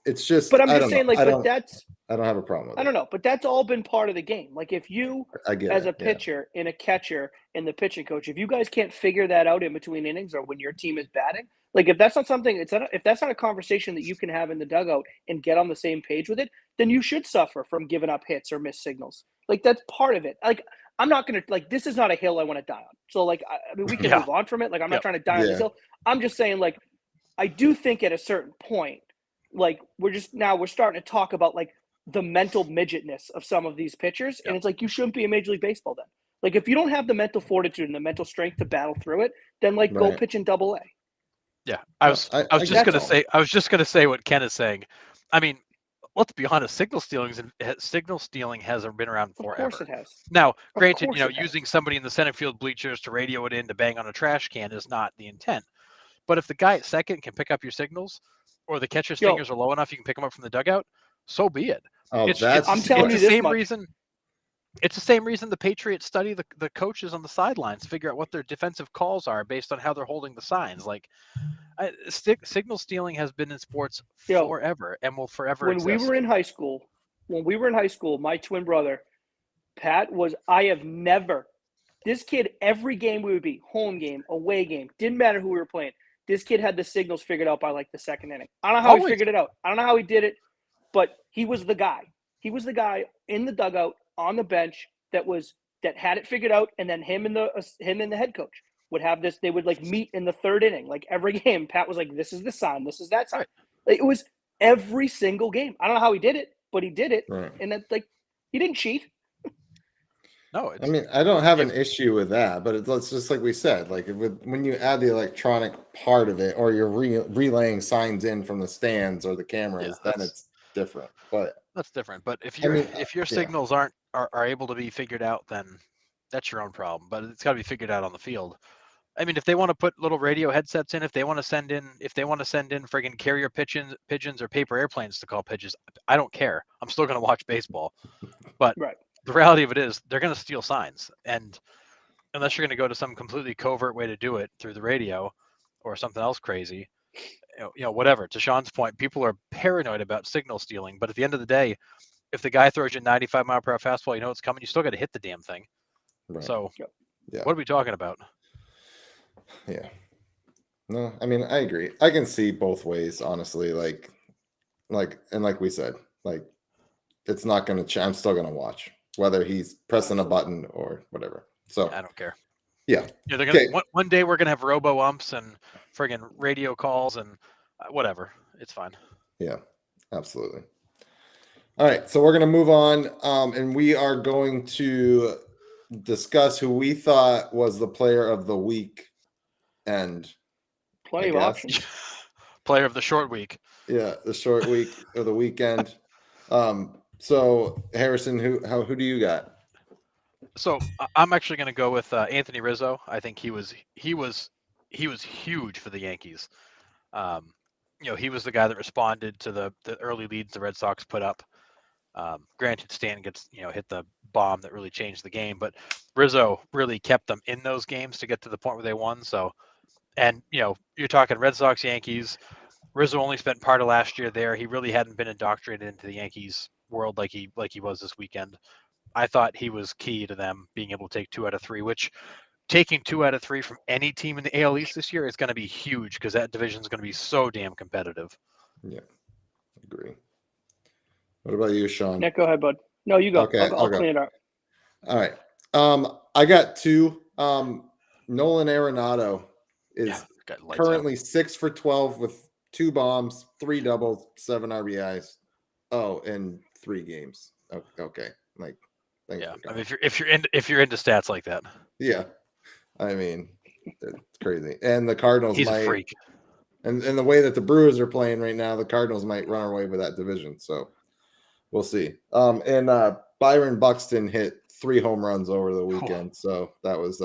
it's just, but I'm just saying, like, but that's, I don't have a problem with it. I don't know, but that's all been part of the game. Like, if you, I get as it, a pitcher and a catcher and the pitching coach, if you guys can't figure that out in between innings or when your team is batting, like, if that's not something, if that's not a conversation that you can have in the dugout and get on the same page with it, then you should suffer from giving up hits or missed signals. Like, that's part of it. Like, I'm not going to, like, this is not a hill I want to die on. So, like, I mean, we can move on from it. Like, I'm not trying to die on this hill. I'm just saying, like, I do think at a certain point, like we're starting to talk about like the mental midgetness of some of these pitchers, and it's like you shouldn't be in Major League Baseball then. Like if you don't have the mental fortitude and the mental strength to battle through it, then like go Right. pitch in Double-A. Yeah, I was just gonna say what Ken is saying. I mean, let's be honest, signal stealing has been around Of forever. course it has. Now, Of granted, course it has. using somebody in the center field bleachers to radio it in to bang on a trash can is not the intent. But if the guy at second can pick up your signals, or the catcher stingers are low enough, you can pick them up from the dugout, so be it. Oh, I'm telling you this much. It's the same reason the Patriots study the coaches on the sidelines, figure out what their defensive calls are based on how they're holding the signs. Like, signal stealing has been in sports forever and will forever exist. When we were in high school, my twin brother, Pat, this kid, every game we would be, home game, away game, didn't matter who we were playing, this kid had the signals figured out by like the second inning. I don't know how he figured it out. I don't know how he did it, but he was the guy. He was the guy in the dugout on the bench that had it figured out, and then him and the head coach would have this. They would like meet in the third inning, like every game. Pat was like, "This is the sign. This is that sign." Like, it was every single game. I don't know how he did it, but he did it, and that's like he didn't cheat. No, I mean, I don't have an issue with that, but it's just like we said, like when you add the electronic part of it, or you're relaying signs in from the stands or the cameras, then it's different. But that's different. But if your signals are able to be figured out, then that's your own problem. But it's got to be figured out on the field. I mean, if they want to put little radio headsets in, if they want to send in friggin' carrier pigeons or paper airplanes to call pitches, I don't care. I'm still going to watch baseball. But the reality of it is they're going to steal signs. And unless you're going to go to some completely covert way to do it through the radio or something else crazy, whatever. To Sean's point, people are paranoid about signal stealing. But at the end of the day, if the guy throws you a 95 mile per hour fastball, you know it's coming. You still got to hit the damn thing. Right. So what are we talking about? Yeah. No, I mean, I agree. I can see both ways, honestly. Like we said, like it's not going to change. I'm still going to watch whether he's pressing a button or whatever. So I don't care. Yeah. They're gonna one day we're gonna have robo umps and friggin' radio calls and whatever. It's fine. Yeah, absolutely. All right, so we're gonna move on, and we are going to discuss who we thought was the player of the week. And plenty of options. Player of the short week. Yeah, the short week or the weekend. So Harrison, who do you got? So I'm actually going to go with Anthony Rizzo. I think he was huge for the Yankees. He was the guy that responded to the early leads the Red Sox put up. Granted, Stan gets hit the bomb that really changed the game, but Rizzo really kept them in those games to get to the point where they won. So, and you're talking Red Sox, Yankees. Rizzo only spent part of last year there. He really hadn't been indoctrinated into the Yankees world like he was this weekend. I thought he was key to them being able to take 2 out of 3, which taking 2 out of 3 from any team in the AL East this year is going to be huge because that division is going to be so damn competitive. Yeah, agree. What about you, Sean? Nick, go ahead, bud. No, you go. Okay, I'll clean it up. All right. I got 2. Nolan Arenado is currently 6 for 12 with 2 bombs, 3 doubles, 7 RBIs. Oh, in 3 games. Okay. Like, thanks. Yeah. I mean, if you're into stats like that. Yeah. I mean, it's crazy. And the Cardinals He's a freak. And the way that the Brewers are playing right now, the Cardinals might run away with that division. So we'll see. And Byron Buxton hit 3 home runs over the weekend. So that was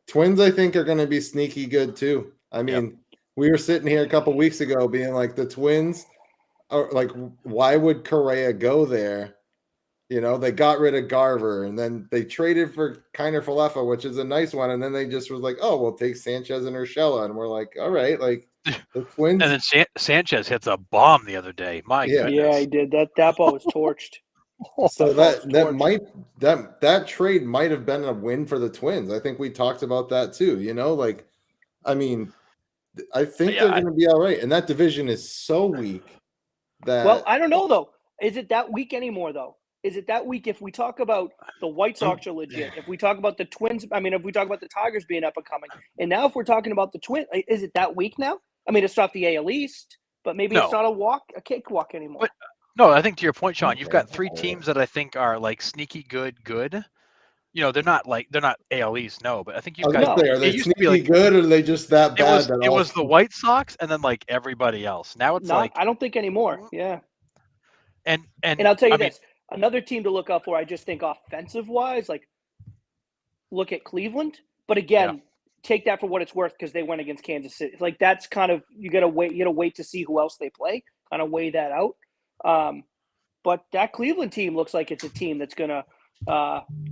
Twins, I think, are going to be sneaky good too. I mean, we were sitting here a couple weeks ago being like, the Twins are like, why would Correa go there? They got rid of Garver, and then they traded for Kiner Falefa, which is a nice one. And then they just was like, oh, we'll take Sanchez and Urshela. And we're like, all right, like the Twins. And then Sanchez hits a bomb the other day. My goodness. Yeah, he did. That ball was torched. So that trade might have been a win for the Twins. I think we talked about that too. I mean, I think they're going to be all right. And that division is so weak that. Well, I don't know though. Is it that weak anymore though? Is it that week if we talk about the White Sox are legit, if we talk about the Twins, I mean, if we talk about the Tigers being up and coming, and now if we're talking about the Twins, is it that week now? I mean, it's not the AL East, but maybe it's No. not a cakewalk anymore. But no, I think to your point, Sean, you've Okay. got 3 teams that I think are like sneaky good. You know, they're not AL East, no, but I think I you've was got. gonna say, are they It used to be sneaky like good, or are they just that bad? it was the White Sox and then like everybody else. Now it's like, I don't think anymore. Yeah. and And I'll tell you I mean, this, another team to look out for, I just think offensive wise, like look at Cleveland. But again, take that for what it's worth because they went against Kansas City. Like that's kind of you gotta wait to see who else they play, kind of weigh that out. But that Cleveland team looks like it's a team that's gonna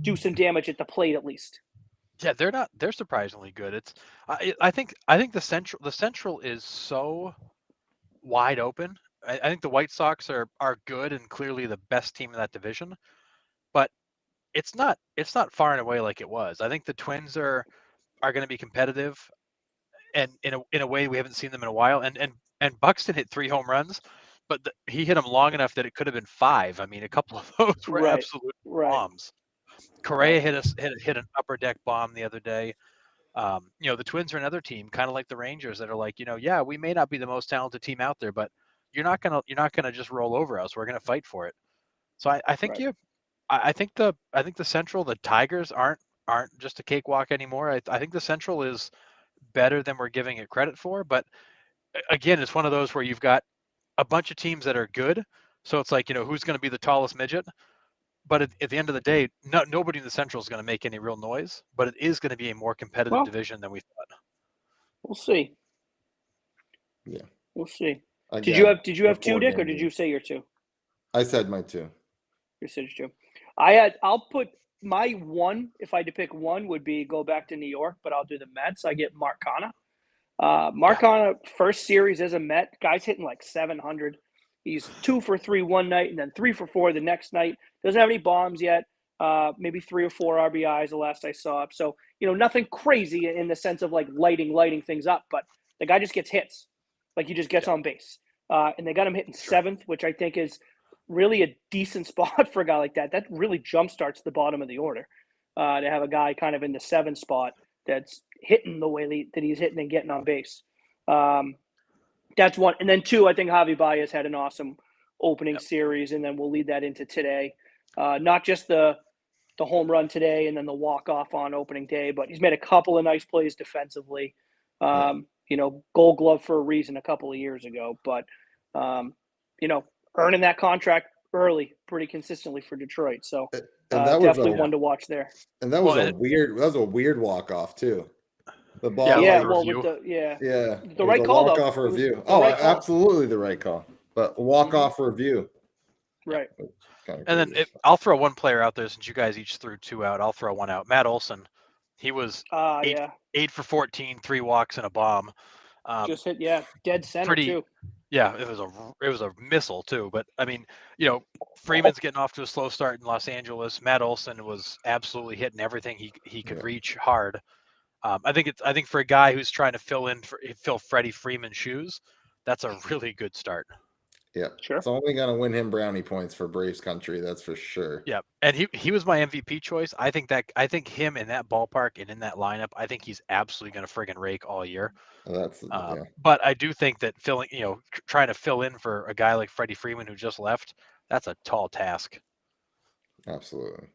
do some damage at the plate at least. yeah, they're surprisingly good. It's I think the Central is so wide open. I think the White Sox are good and clearly the best team in that division, but it's not far and away like it was. I think the Twins are going to be competitive, and in a way we haven't seen them in a while. And Buxton hit 3 home runs, but he hit them long enough that it could have been 5. I mean, a couple of those were absolute bombs. Correa hit an upper deck bomb the other day. You know, the Twins are another team, kind of like the Rangers, that are like, you know, yeah, we may not be the most talented team out there, but you're not gonna just roll over us. We're gonna fight for it. So I think I think the Central, the Tigers aren't just a cakewalk anymore. I think the Central is better than we're giving it credit for. But again, it's one of those where you've got a bunch of teams that are good. So it's like, you know, who's going to be the tallest midget? But at the end of the day, nobody in the Central is going to make any real noise. But it is going to be a more competitive division than we thought. We'll see. Yeah, we'll see. Again, did you have 2, Dick, or did you say your 2? I said my 2. Your 2. I'll put my 1. If I had to pick 1, would be go back to New York, but I'll do the Mets. I get Mark Canha. Mark Canha, first series as a Met, guy's hitting like 700. He's 2 for 3 one night and then 3 for 4 the next night. Doesn't have any bombs yet. Maybe 3 or 4 RBIs the last I saw. So, you know, nothing crazy in the sense of like lighting things up, but the guy just gets hits. Like he just gets on base. And they got him hitting 7th, which I think is really a decent spot for a guy like that. That really jumpstarts the bottom of the order. To have a guy kind of in the 7th spot that's hitting the way that he's hitting and getting on base. That's 1. And then 2, I think Javi Baez had an awesome opening series, and then we'll lead that into today. Not just the home run today and then the walk-off on opening day, but he's made a couple of nice plays defensively. You know, Gold Glove for a reason a couple of years ago. But, you know, earning that contract early pretty consistently for Detroit. So definitely one to watch there. And that was a weird walk-off too. The ball. The right call though. Walk-off review. Absolutely the right call. But walk-off review. Right. And then I'll throw one player out there since you guys each threw 2 out. I'll throw one out. Matt Olson. He was 8 for 14, 3 walks and a bomb. Just hit dead center too. Yeah, it was a missile too. But I mean, you know, Freeman's getting off to a slow start in Los Angeles. Matt Olson was absolutely hitting everything he could reach hard. I think for a guy who's trying to fill Freddie Freeman's shoes, that's a really good start. Yeah, sure. It's only going to win him brownie points for Braves country, that's for sure. Yeah, and he was my MVP choice. I think him in that ballpark and in that lineup, I think he's absolutely going to friggin' rake all year. But I do think that trying to fill in for a guy like Freddie Freeman who just left, that's a tall task. Absolutely.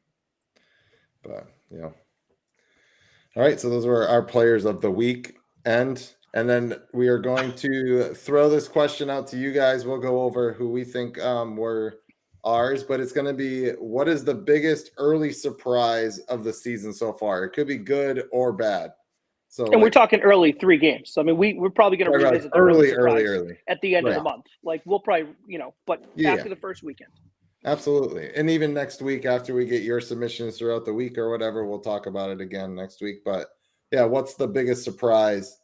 But all right, so those were our players of the week, and then we are going to throw this question out to you guys. We'll go over who we think were ours, but it's going to be, what is the biggest early surprise of the season so far? It could be good or bad. So, and we're talking early 3 games. So, I mean, we're probably going to revisit the early at the end of the month. Like we'll probably, but after the first weekend. Absolutely. And even next week, after we get your submissions throughout the week or whatever, we'll talk about it again next week. But yeah, what's the biggest surprise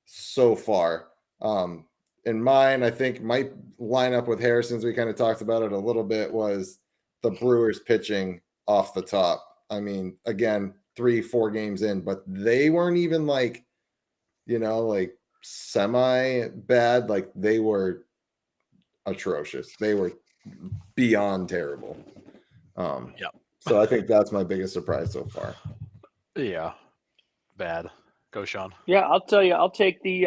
so far? In mine, I think might line up with Harrison's. We kind of talked about it a little bit, was the Brewers pitching off the top. I mean, again, 3-4 games in, but they weren't even like semi bad. Like they were atrocious. They were beyond terrible. Yep. So I think that's my biggest surprise so far. Yeah. Bad. Go, Sean. Yeah, I'll tell you. I'll take the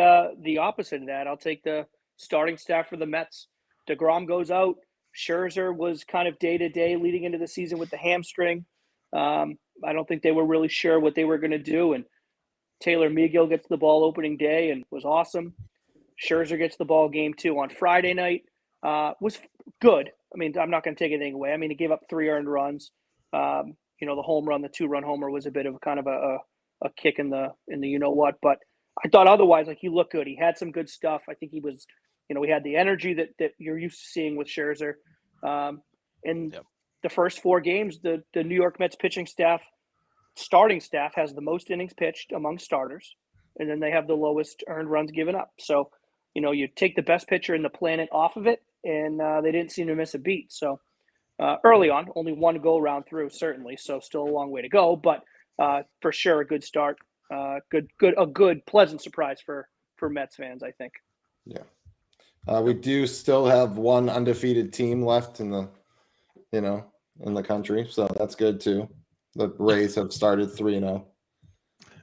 opposite of that. I'll take the starting staff for the Mets. DeGrom goes out. Scherzer was kind of day to day leading into the season with the hamstring. I don't think they were really sure what they were going to do. And Taylor Megill gets the ball opening day and was awesome. Scherzer gets the ball game 2 on Friday night. Was good. I mean, I'm not going to take anything away. I mean, he gave up 3 earned runs. The home run, the 2-run homer was a bit of kind of a kick in the you know what. But I thought otherwise, like, he looked good. He had some good stuff. I think he was, he had the energy that you're used to seeing with Scherzer. And Yep. the first 4 games, the New York Mets pitching staff, starting staff, has the most innings pitched among starters, and then they have the lowest earned runs given up. So, you take the best pitcher in the planet off of it, and they didn't seem to miss a beat. So early on, only 1 go round through, certainly. So still a long way to go, but for sure a good start. A good pleasant surprise for Mets fans, I think. Yeah. We do still have 1 undefeated team left in the country, so that's good too. The Rays have started 3-0.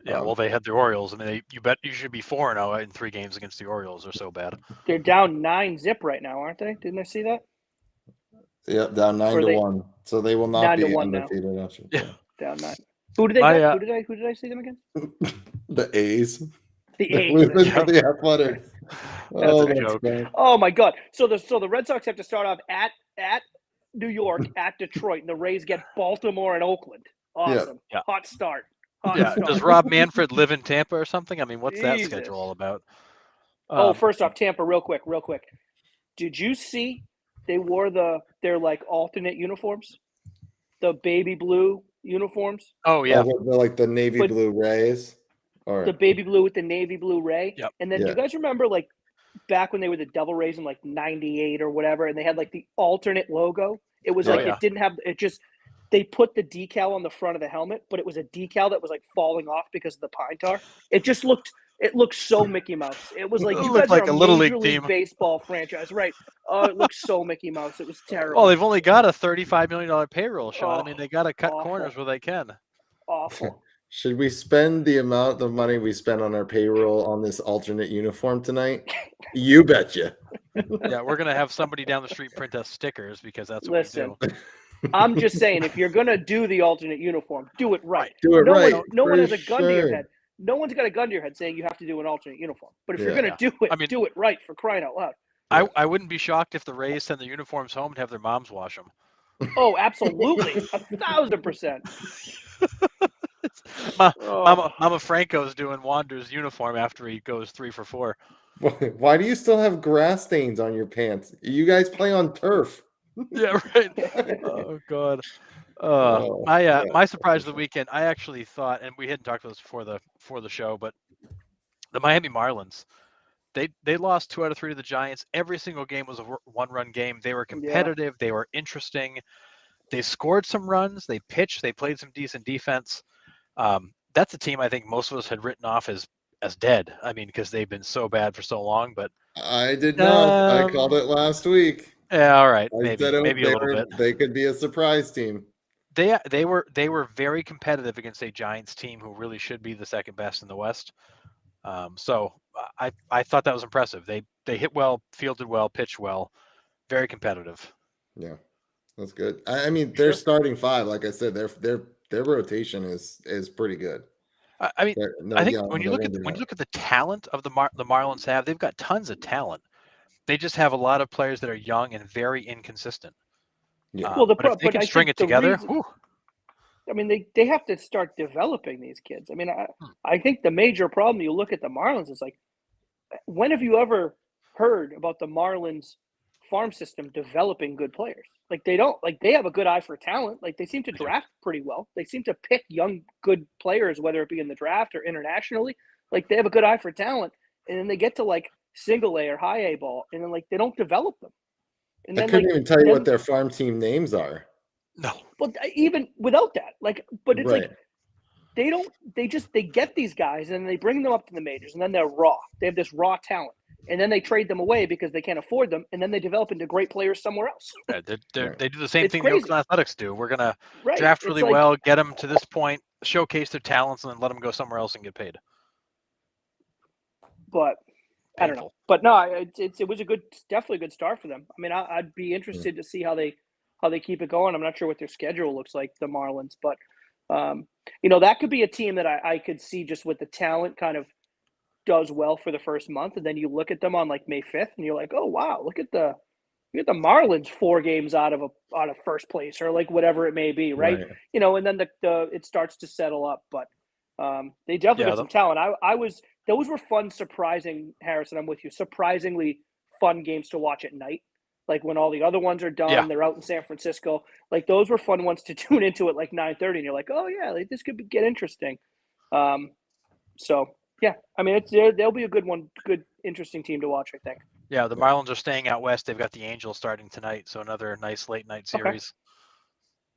Yeah, well, they had the Orioles. I mean, you bet you should be 4-0 in 3 games against the Orioles. They're so bad. They're down 9-0 right now, aren't they? Didn't I see that? Yep, down 9-1. So they will not be 9-1 now. undefeated. I should Yeah. say. Down 9. Who did they get? Who did I see them against? The A's. The They A's. lose to the Athletics. That's a joke. bad. Oh my God! So the Red Sox have to start off at New York, at Detroit, and the Rays get Baltimore and Oakland. Awesome. Yeah. Hot start. Yeah. Does Rob Manfred live in Tampa or something? I mean, what's that Jesus. schedule all about? First off, Tampa, real quick. Did you see they wore their like alternate uniforms, the baby blue uniforms? Oh yeah. Like the navy But- blue Rays. Or The baby blue with the navy blue Ray. Yep. And then Yeah. do you guys remember like back when they were the Devil Rays in like '98 or whatever, and they had like the alternate logo? It was Oh, like yeah. it didn't have it just they put the decal on the front of the helmet, but it was a decal that was like falling off because of the pine tar. It looked so Mickey Mouse. It was like It you looked guys like are a Little League Major League team. Baseball franchise, right? Oh, it looked so Mickey Mouse. It was terrible. Well, they've only got a $35 million payroll, Sean. I mean, Oh, they got to cut awful. corners where they can. Awful. should we spend the amount of money we spent on our payroll on this alternate uniform tonight? You betcha. Yeah, we're gonna have somebody down the street print us stickers because that's what Listen, we do. I'm just saying, if you're gonna do the alternate uniform, do it right. Do it no right. no one for has a gun to your sure. head. No one's got a gun to your head saying you have to do an alternate uniform. But if you're Yeah. gonna do it, I mean- do it right, for crying out loud. I wouldn't be shocked if the Rays send the uniforms home and have their moms wash them. Oh, absolutely, 1,000%. Oh, Mama Franco's doing Wander's uniform after he goes 3 for 4. Why do you still have grass stains on your pants? You guys play on turf. Yeah, right. Oh God. Oh, My surprise of the weekend. I actually thought, and we hadn't talked about this before the show, but the Miami Marlins, they lost 2 out of 3 to the Giants. Every single game was a 1-run game. They were competitive. They were interesting. They scored some runs. They pitched. They played some decent defense. That's a team I think most of us had written off as dead. I mean, because they've been so bad for so long. But I did not. I Um, called it last week. yeah, all right, I said maybe a they little bit. They could be a surprise team. They were very competitive against a Giants team who really should be the second best in the West. So I thought that was impressive. They hit well, fielded well, pitched well, very competitive. Yeah, that's good. I mean, their starting 5, like I said, their rotation is pretty good. I mean, I think when you they're look at gonna do the talent of the Marlins have, they've got tons of talent. They just have a lot of players that are young and very inconsistent. Yeah. Well, But if they can I string think it together, reason- I mean, they have to start developing these kids. I mean, I think the major problem you look at the Marlins is like, when have you ever heard about the Marlins farm system developing good players? Like they don't. Like they have a good eye for talent. Like they seem to They do. draft pretty well. They seem to pick young, good players, whether it be in the draft or internationally. Like they have a good eye for talent, and then they get to like single A or high A ball, and then like they don't develop them. And I then couldn't like even tell you then- what their farm team names are. no. Well, even without that, like, but it's Right. like they get these guys and they bring them up to the majors and then they're raw. They have this raw talent. and then they trade them away because they can't afford them, and then they develop into great players somewhere else. Yeah, Right. they do the same It's thing the crazy. Oakland Athletics do. We're gonna Right. draft It's really like, well, get them to this point, showcase their talents, and then let them go somewhere else and get paid. but I don't know. Painful. But no, it was definitely a good start for them. I mean, I'd be interested to see how they keep it going. I'm not sure what their schedule looks like, the Marlins, but that could be a team that I could see just with the talent kind of does well for the first month, and then you look at them on like May 5th, and you're like, oh wow, look at the Marlins 4 games out of first place, or like whatever it may be, right? And then it starts to settle up, but they definitely got some talent. Those were fun, surprising, Harrison, I'm with you, surprisingly fun games to watch at night. Like when all the other ones are done, they're out in San Francisco. Like those were fun ones to tune into at like 9:30, and you're like, oh yeah, like this could get interesting. So yeah, I mean they'll be a good one, good interesting team to watch, I think. Yeah, the Marlins are staying out west. They've got the Angels starting tonight, so another nice late night series.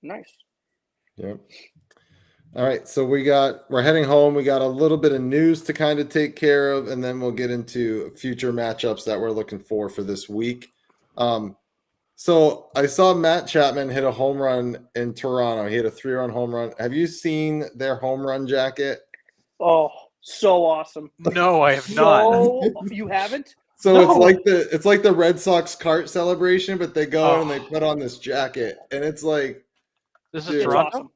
Okay. Nice. Yep. All right, so we're heading home. We got a little bit of news to kind of take care of, and then we'll get into future matchups that we're looking for this week. So I saw Matt Chapman hit a home run in Toronto. He hit a 3-run home run. Have you seen their home run jacket? Oh, so awesome. No, I have not. You haven't? So No. it's like the Red Sox cart celebration, but they go in and they put on this jacket, and it's like this is Toronto. Awesome.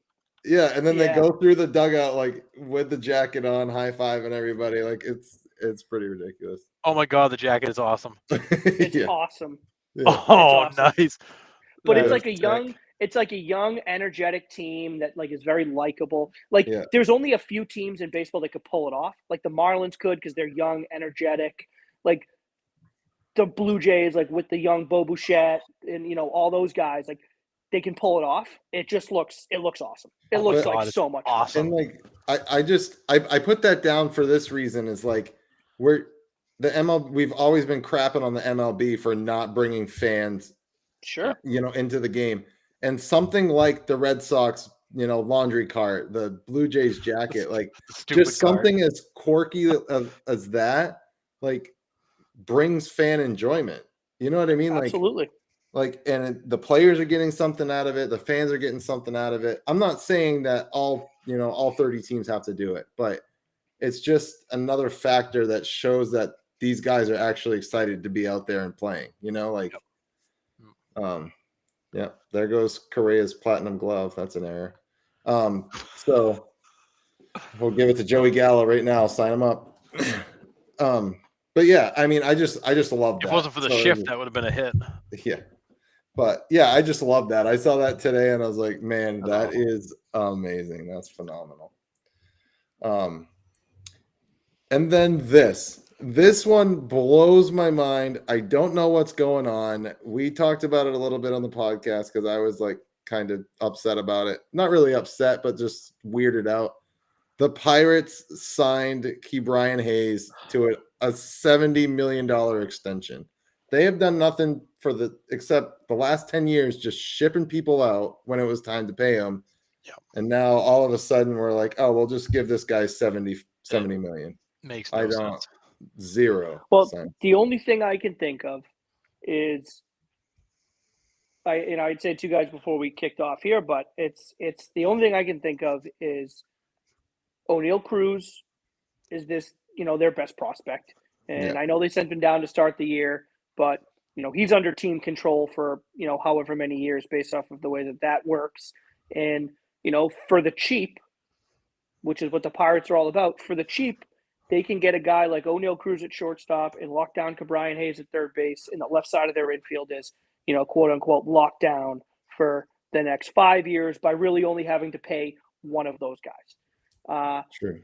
Yeah, and then they go through the dugout like with the jacket on, high fiving everybody. Like it's pretty ridiculous. Oh my god, the jacket is awesome. It's awesome. Yeah. Oh, awesome. Nice. But it's like a young, energetic team that like is very likable. Like there's only a few teams in baseball that could pull it off. Like the Marlins could because they're young, energetic. Like the Blue Jays, like with the young Bo Bichette and all those guys, like they can pull it off. It looks awesome. It looks like so much awesome. And like I put that down for this reason is like we've always been crapping on the MLB for not bringing fans into the game. And something like the Red Sox, laundry cart, the Blue Jays jacket, like just something as quirky as that, like brings fan enjoyment. You know what I mean? Absolutely. And the players are getting something out of it. The fans are getting something out of it. I'm not saying that all 30 teams have to do it, but it's just another factor that shows that these guys are actually excited to be out there and playing, there goes Correa's platinum glove. That's an error. So we'll give it to Joey Gallo right now. Sign him up. But yeah, I mean, I just love that. If it wasn't for the shift, that would have been a hit. Yeah. But yeah, I just love that. I saw that today and I was like, man, that is amazing. That's phenomenal. And then this one blows my mind. I don't know what's going on. We talked about it a little bit on the podcast because I was like kind of upset about it. Not really upset, but just weirded out. The Pirates signed Ke'Bryan Hayes to a $70 million extension. They have done nothing except the last 10 years just shipping people out when it was time to pay them. Yep. And now all of a sudden we're like, oh, we'll just give this guy 70 million. Makes no sense. Zero. Well, the only thing I can think of is I'd say two guys before we kicked off here, but it's the only thing I can think of is O'Neal Cruz is this, their best prospect. And I know they sent him down to start the year, but he's under team control for, however many years based off of the way that works. And, for the cheap, which is what the Pirates are all about, for the cheap, they can get a guy like O'Neal Cruz at shortstop and lock down Ke'Bryan Hayes at third base, and the left side of their infield is, quote unquote, locked down for the next 5 years by really only having to pay one of those guys. True.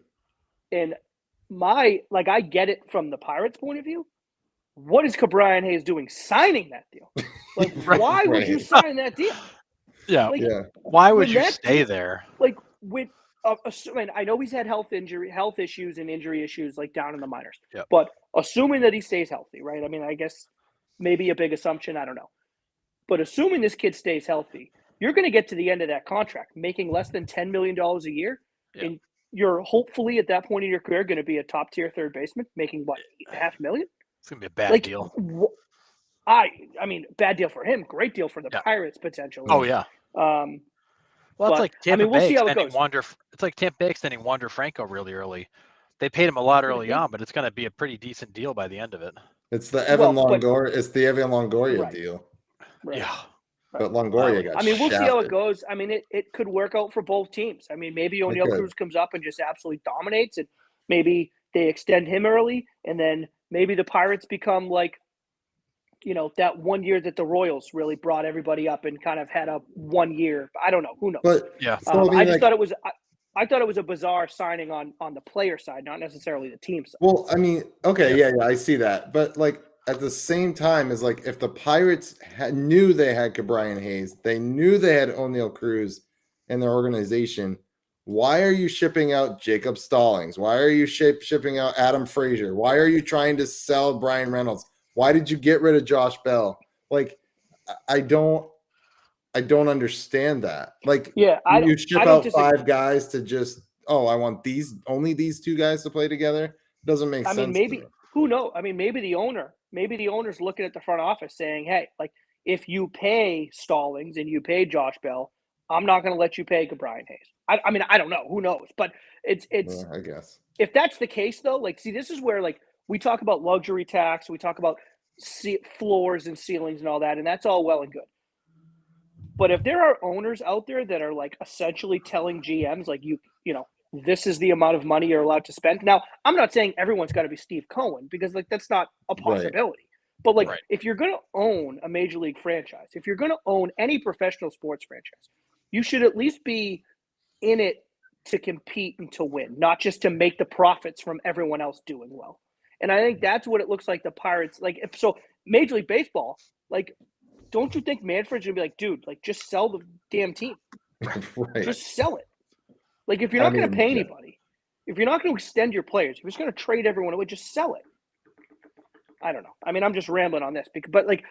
And I get it from the Pirates' point of view. What is Ke'Bryan Hayes doing signing that deal? Like, why would you sign that deal? Yeah. Why would you stay there? Like, with I know he's had health issues and injury issues like down in the minors. Yep. But assuming that he stays healthy, right? I mean, I guess maybe a big assumption. I don't know. But assuming this kid stays healthy, you're going to get to the end of that contract making less than $10 million a year. Yep. And you're hopefully at that point in your career going to be a top tier third baseman making what, $500,000? It's gonna be a bad Like, deal. I mean, bad deal for him, great deal for the Yeah. Pirates potentially. Oh yeah. Um, Well, it's but like I Tampa mean, we'll Bay see how it extending goes. Wander. It's like Tampa Bay extending Wander Franco really early. They paid him a lot early They- on, but it's going to be a pretty decent deal by the end of it. It's the Evan Well, but- Longoria. It's the Evan Longoria Right. deal. Right. Yeah. But Longoria would- got I mean, we'll see how it shafted. goes. I mean, it could work out for both teams. I mean, maybe O'Neal could. Cruz comes up and just absolutely dominates, and maybe they extend him early, and then maybe the Pirates become like, that 1 year that the Royals really brought everybody up and kind of had a 1 year. I don't know. Who knows? But Yeah. so, I mean, I just like, thought it was. I thought it was a bizarre signing on the player side, not necessarily the team side. well, I mean, okay, yeah, I see that. But like at the same time, is like if the Pirates knew they had Cabrian Hayes, they knew they had O'Neal Cruz in their organization. Why are you shipping out Jacob Stallings? Why are you shipping out Adam Frazier? Why are you trying to sell Brian Reynolds? Why did you get rid of Josh Bell? Like, I don't understand that. Like, Yeah, you ship I don't out disagree. 5 guys to just, I want only these 2 guys to play together. Doesn't make sense. I mean, to maybe me. who knows? I mean, maybe the owner's looking at the front office saying, "Hey, like if you pay Stallings and you pay Josh Bell, I'm not going to let you pay Brian Hayes." I mean, I don't know. Who knows? But it's Yeah, I guess. if that's the case, though, like, see, this is where like we talk about luxury tax, we talk about floors and ceilings and all that, and that's all well and good. But if there are owners out there that are like essentially telling GMs like this is the amount of money you're allowed to spend. Now, I'm not saying everyone's got to be Steve Cohen because like that's not a possibility. But like if you're going to own a major league franchise, if you're going to own any professional sports franchise, you should at least be in it to compete and to win, not just to make the profits from everyone else doing well. And I think that's what it looks like the Pirates like. So Major League Baseball, like, don't you think Manfred's gonna be like, dude, like just sell the damn team, Right. just sell it. Like if you're not going to pay anybody, if you're not going to extend your players, if you're just going to trade everyone away, just sell it. I don't know. I mean, I'm just rambling on this, but like,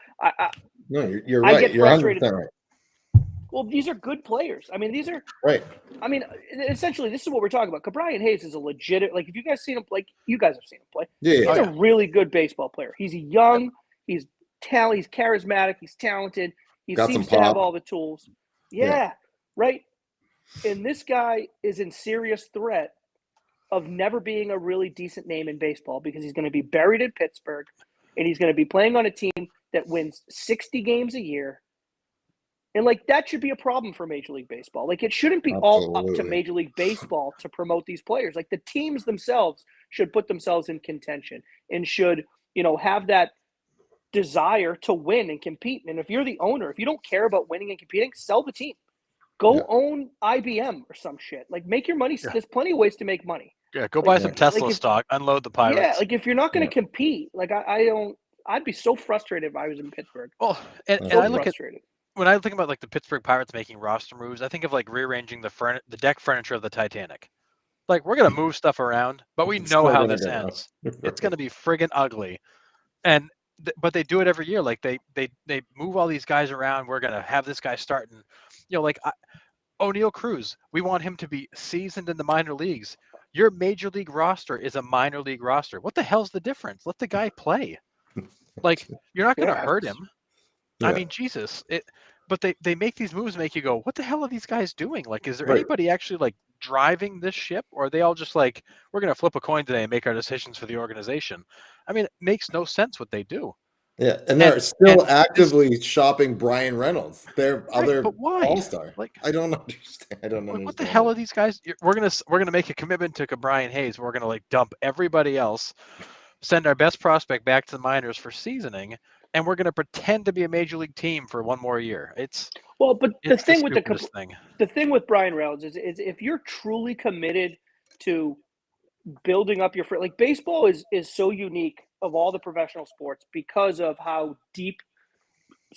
No, you're right. I get You're frustrated. 100% right. Well, these are good players. I mean, these are Right. I mean, essentially, this is what we're talking about. Cabrian Hayes is a legit. Like, if you guys seen him play, you guys have seen him play. Yeah. He's a really good baseball player. He's young. He's talented. He's charismatic. He's talented. He Got seems some to have pop. all the tools. Yeah, right. And this guy is in serious threat of never being a really decent name in baseball because he's going to be buried in Pittsburgh, and he's going to be playing on a team that wins 60 games a year. And, like, that should be a problem for Major League Baseball. Like, it shouldn't be all up to Absolutely. Major League Baseball to promote these players. Like, the teams themselves should put themselves in contention and should, have that desire to win and compete. And if you're the owner, if you don't care about winning and competing, sell the team. Go own IBM or some shit. Like, make your money. Yeah. There's plenty of ways to make money. Yeah, go buy some Tesla stock, unload the Pirates. Yeah, like if you're not going to compete, like I'd be so frustrated if I was in Pittsburgh. Well, and I look at when I think about like the Pittsburgh Pirates making roster moves, I think of like rearranging the deck furniture of the Titanic. Like we're gonna move stuff around, but we know how this ends. It's gonna be friggin' ugly, and but they do it every year. Like they move all these guys around. We're gonna have this guy starting. Like O'Neal Cruz, we want him to be seasoned in the minor leagues. Your major league roster is a minor league roster. What the hell's the difference? Let the guy play. Like you're not gonna hurt him. Yeah. I mean, Jesus. But they make these moves, make you go, what the hell are these guys doing? Like, is there anybody actually like driving this ship, or are they all just like, we're gonna flip a coin today and make our decisions for the organization? I mean, it makes no sense what they do. Yeah, and they're still actively shopping Brian Reynolds, their other all-star. Like, I don't understand. I don't understand. What the hell are these guys? We're gonna make a commitment to Cabrian Hayes. We're gonna like dump everybody else, send our best prospect back to the minors for seasoning, and we're gonna pretend to be a major league team for one more year. But the thing with Brian Reynolds is if you're truly committed to building up your like baseball is so unique of all the professional sports because of how deep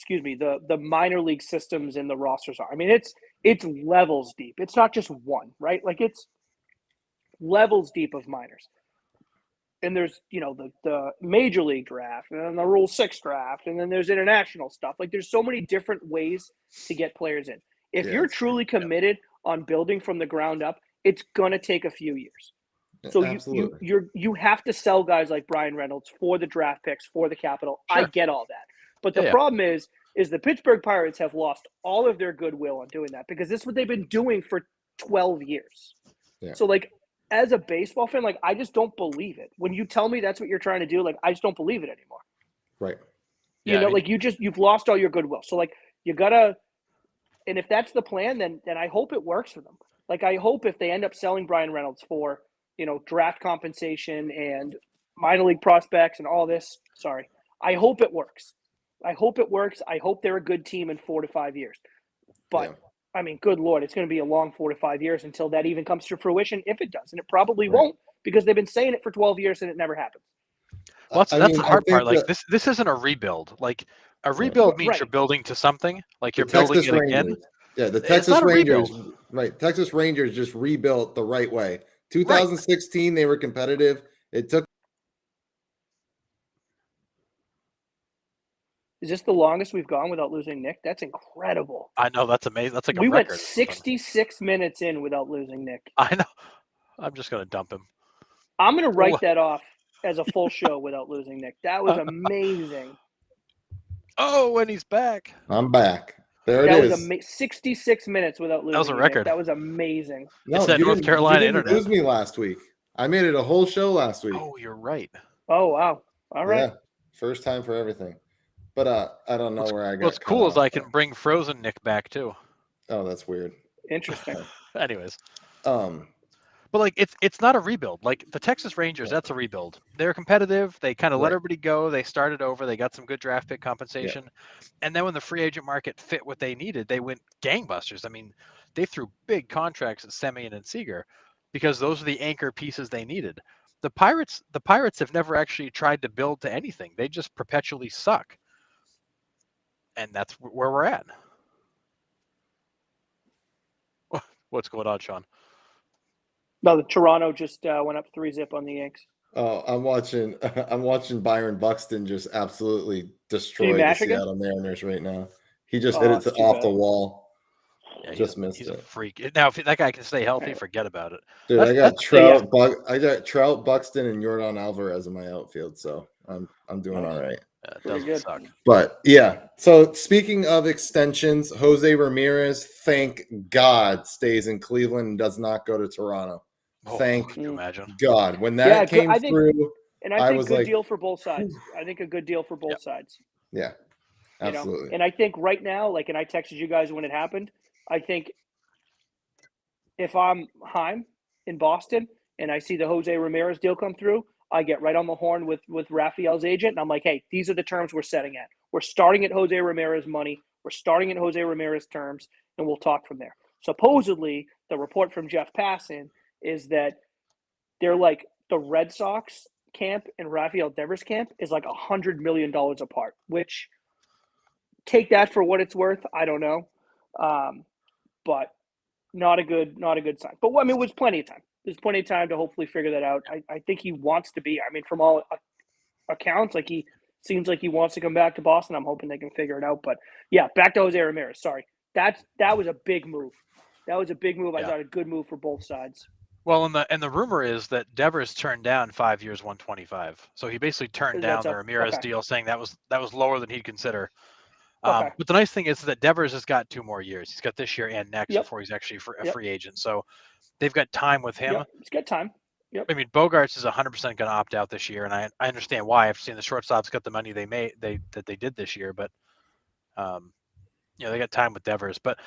the minor league systems and the rosters are. I mean, it's levels deep. It's not just one, right? Like it's levels deep of minors. And there's, the major league draft and then the Rule 6 draft, and then there's international stuff. Like there's so many different ways to get players in. If you're truly committed on building from the ground up, it's going to take a few years. So Absolutely. you have to sell guys like Brian Reynolds for the draft picks, for the capital. I Sure. get all that. But the Yeah. problem is the Pittsburgh Pirates have lost all of their goodwill on doing that because this is what they've been doing for 12 years. Yeah. So like as a baseball fan, like I just don't believe it. When you tell me that's what you're trying to do, like I just don't believe it anymore. Right. You Yeah, know, I mean, like you've lost all your goodwill. So like you gotta, and if that's the plan, then I hope it works for them. Like I hope if they end up selling Brian Reynolds for, you know, draft compensation and minor league prospects and all this, sorry, I hope it works. I hope it works. I hope they're a good team in 4 to 5 years. But Yeah. I mean, good Lord, it's going to be a long 4 to 5 years until that even comes to fruition, if it does. And it probably Right. won't because they've been saying it for 12 years and it never happens. well, that's mean, the I hard part. think Like that this isn't a rebuild. Like a rebuild means Right. you're building to something. Like the you're building Texas it again. Rangers, yeah, the It's Texas not a Rangers, rebuild. right? Texas Rangers just rebuilt the right way. 2016, they were competitive. It took. Is this the longest we've gone without losing Nick? That's incredible. I know, that's amazing. That's like a We went record. or something. 66 minutes in without losing Nick. I know. I'm just gonna dump him. I'm going to write that off as a full show without losing Nick. That was amazing. Oh, and he's back. I'm back. There That it was is. 66 minutes without losing was a you, Nick. record. That was amazing. No, It's that you North didn't, Carolina you didn't internet. lose me last week. I made it a whole show last week. Oh, you're right. Oh, wow. All right. Yeah, first time for everything. But I don't know where I got. What's cut cool is off, I can bring Frozen Nick back too. Oh, that's weird. Interesting. Anyways, Um, but like it's not a rebuild. Like the Texas Rangers, that's a rebuild. They're competitive. They kind of let Right. everybody go. They started over. They got some good draft pick compensation, and then when the free agent market fit what they needed, they went gangbusters. I mean, they threw big contracts at Semien and Seager because those are the anchor pieces they needed. The Pirates have never actually tried to build to anything. They just perpetually suck. And that's where we're at. What's going on, Sean? No, the Toronto just went up 3-0 on the Yanks. Oh, I'm watching. I'm watching Byron Buxton just absolutely destroy the mash again? Seattle Mariners right now. He just hit it it's too off the bad. wall. Yeah, Just missed he's a it. freak. Now, if that guy can stay healthy, Right. forget about it. Dude, That's- I got that's- I got Trout, Buxton, and Yordan Alvarez in my outfield, so I'm doing all right. It Pretty doesn't good. suck. But yeah, so speaking of extensions, Jose Ramirez, thank God, stays in Cleveland and does not go to Toronto. Oh, Thank can you imagine? God. When that Yeah, came I think- through, And I I think was good like- deal for both sides. I think a good deal for both Yep. sides. yeah, You know? absolutely. And I think right now, like, and I texted you guys when it happened, I think if I'm Heim in Boston and I see the Jose Ramirez deal come through, I get right on the horn with Raphael's agent, and I'm like, hey, these are the terms we're setting at. We're starting at Jose Ramirez money. We're starting at Jose Ramirez terms, and we'll talk from there. Supposedly, the report from Jeff Passan is that they're like the Red Sox camp and Rafael Devers camp is like $100 million apart, which take that for what it's worth. I don't know. But not a good sign. But I mean, it was plenty of time. There's plenty of time to hopefully figure that out. I think he wants to be. I mean, from all accounts, like he seems like he wants to come back to Boston. I'm hoping they can figure it out. But yeah, back to Jose Ramirez. Sorry, that was a big move. That was a big move. I Yeah. thought a good move for both sides. Well, and the rumor is that Devers turned down 5 years, 125. So he basically turned down That's the up. Ramirez Okay. deal, saying that was lower than he'd consider. Okay. But the nice thing is that Devers has got 2 more years. He's got this year and next Yep. before he's actually a Yep. free agent. So they've got time with him. Yep. It's good time. I mean, Bogarts is 100% going to opt out this year, and I understand why. I've seen the shortstops got the money they did this year, but they got time with Devers. But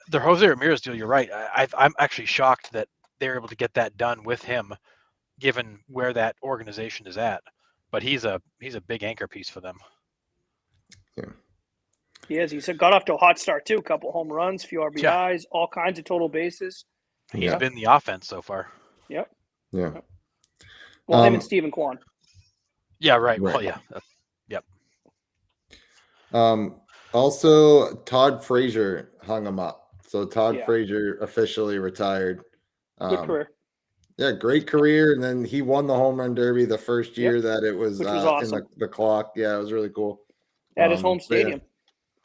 the Jose Ramirez deal, you're right. I'm actually shocked that they're able to get that done with him, given where that organization is at. But he's a big anchor piece for them. He is. He's got off to a hot start too. A couple home runs, few RBIs, all kinds of total bases. He's Yeah. been the offense so far. Yep. Yeah. Well, him and Stephen Kwan. Yeah, right. Right. Well, yeah. Also, Todd Frazier hung him up. So Todd Yeah. Frazier officially retired. Good career. Yeah, great career. And then he won the home run derby the first year that it was, Which was in awesome. the clock. Yeah, it was really cool. At his home but yeah. stadium.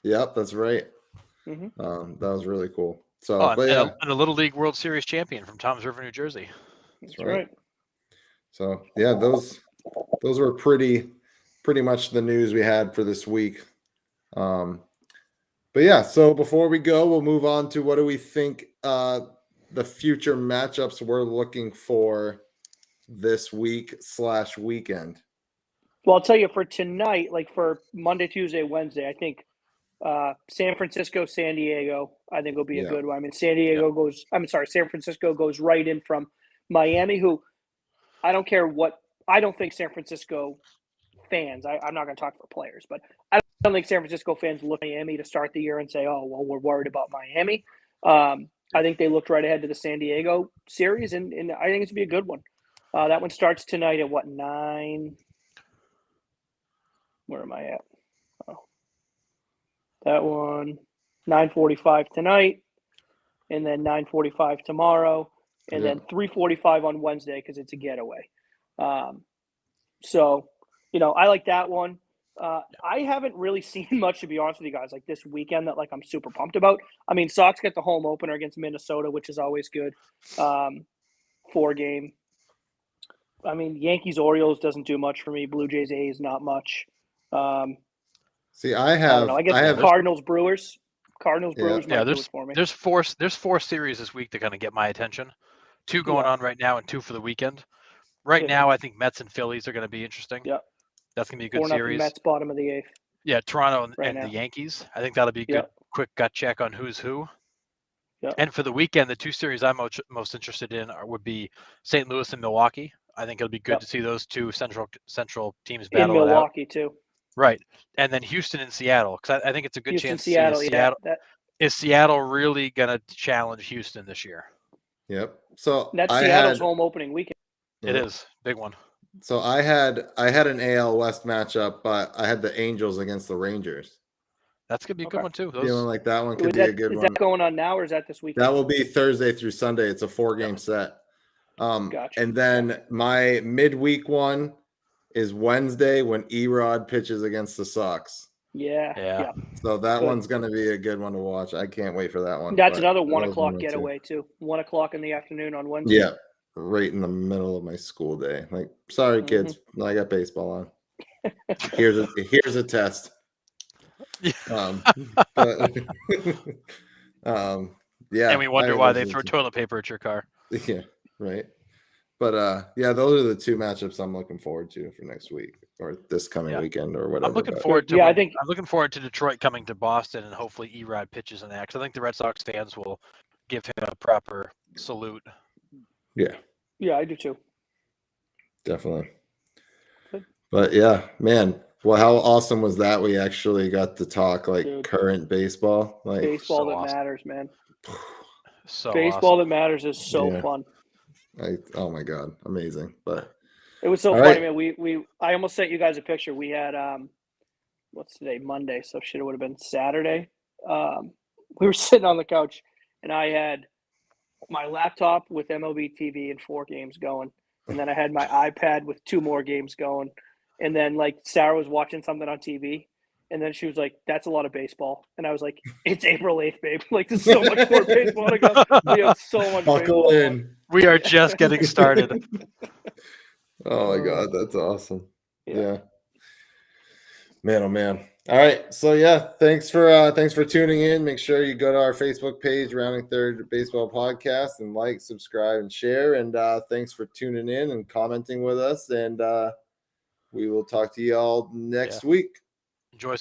Yep, that's right. Mhm. That was really cool. So, Oh, but yeah, and a Little League World Series champion from Toms River, New Jersey. That's right. right. So yeah, those were pretty much the news we had for this week. But yeah, so before we go, we'll move on to what do we think the future matchups we're looking for this week/weekend. Well, I'll tell you for tonight, like for Monday, Tuesday, Wednesday, I think San Francisco, San Diego, I think will be a good one. I mean, San Francisco goes right in from Miami, who I don't care what, I don't think San Francisco fans, I'm not going to talk for players, but I don't think San Francisco fans look at Miami to start the year and say, oh, well, we're worried about Miami. I think they looked right ahead to the San Diego series, and I think it's going to be a good one. That one starts tonight at 9? Where am I at? Oh. That one, 9:45 tonight, and then 9:45 tomorrow, and then 3:45 on Wednesday because it's a getaway. So, I like that one. I haven't really seen much, to be honest with you guys, like this weekend that I'm super pumped about. I mean, Sox get the home opener against Minnesota, which is always good. 4-game. I mean, Yankees Orioles doesn't do much for me. Blue Jays A's not much. See, I guess Cardinals Brewers. Brewers might do it for me. There's four series this week that kind of get my attention. 2 going on right now and 2 for the weekend. Right now, I think Mets and Phillies are going to be interesting. Yeah, that's going to be a good series. Mets bottom of the 8th. Yeah, Toronto and the Yankees. I think that'll be a good quick gut check on who's who. Yeah. And for the weekend, the 2 series I'm most interested in would be St. Louis and Milwaukee. I think it'll be good to see those 2 central teams battle in Milwaukee it out. Too. Right, and then Houston and Seattle, because I think it's a good chance. Seattle. Is Seattle really going to challenge Houston this year? Yep. So that's Seattle's home opening weekend. It is big one. So I had an AL West matchup, but I had the Angels against the Rangers. That's gonna be a good one too. Feeling like that one could be a good one. Is that going on now, or is that this weekend? That will be Thursday through Sunday. It's a 4-game set. Gotcha. And then my midweek one is Wednesday when Erod pitches against the Sox. Yeah. So that one's going to be a good one to watch. I can't wait for that one. That's another 1 o'clock getaway too. 1 o'clock in the afternoon on Wednesday. Yeah, right in the middle of my school day. Like, sorry, kids, I got baseball on. Here's a test. Yeah. And we wonder why they throw toilet paper at your car. Yeah, right. But those are the 2 matchups I'm looking forward to for next week or this coming weekend or whatever. I'm looking forward to. I'm looking forward to Detroit coming to Boston and hopefully Erod pitches in that. Because I think the Red Sox fans will give him a proper salute. Yeah. Yeah, I do too. Definitely. But yeah, man. Well, how awesome was that? We actually got to talk current baseball, baseball that matters, man. So baseball awesome. that matters is so fun. Oh my god, amazing! But it was so funny, man. I almost sent you guys a picture. We had what's today? Monday, so shit, it would have been Saturday. We were sitting on the couch, and I had my laptop with MLB TV and 4 games going, and then I had my iPad with 2 more games going, and then Sarah was watching something on TV. And then she was like, "That's a lot of baseball." And I was like, "It's April 8th, babe. There's so much more baseball to go. We have so much Buckle in. We are just getting started." Oh my god, that's awesome. Yeah. Man, oh man. All right. So thanks for tuning in. Make sure you go to our Facebook page, Rounding Third Baseball Podcast, and like, subscribe, and share. And thanks for tuning in and commenting with us. And we will talk to you all next week. Enjoy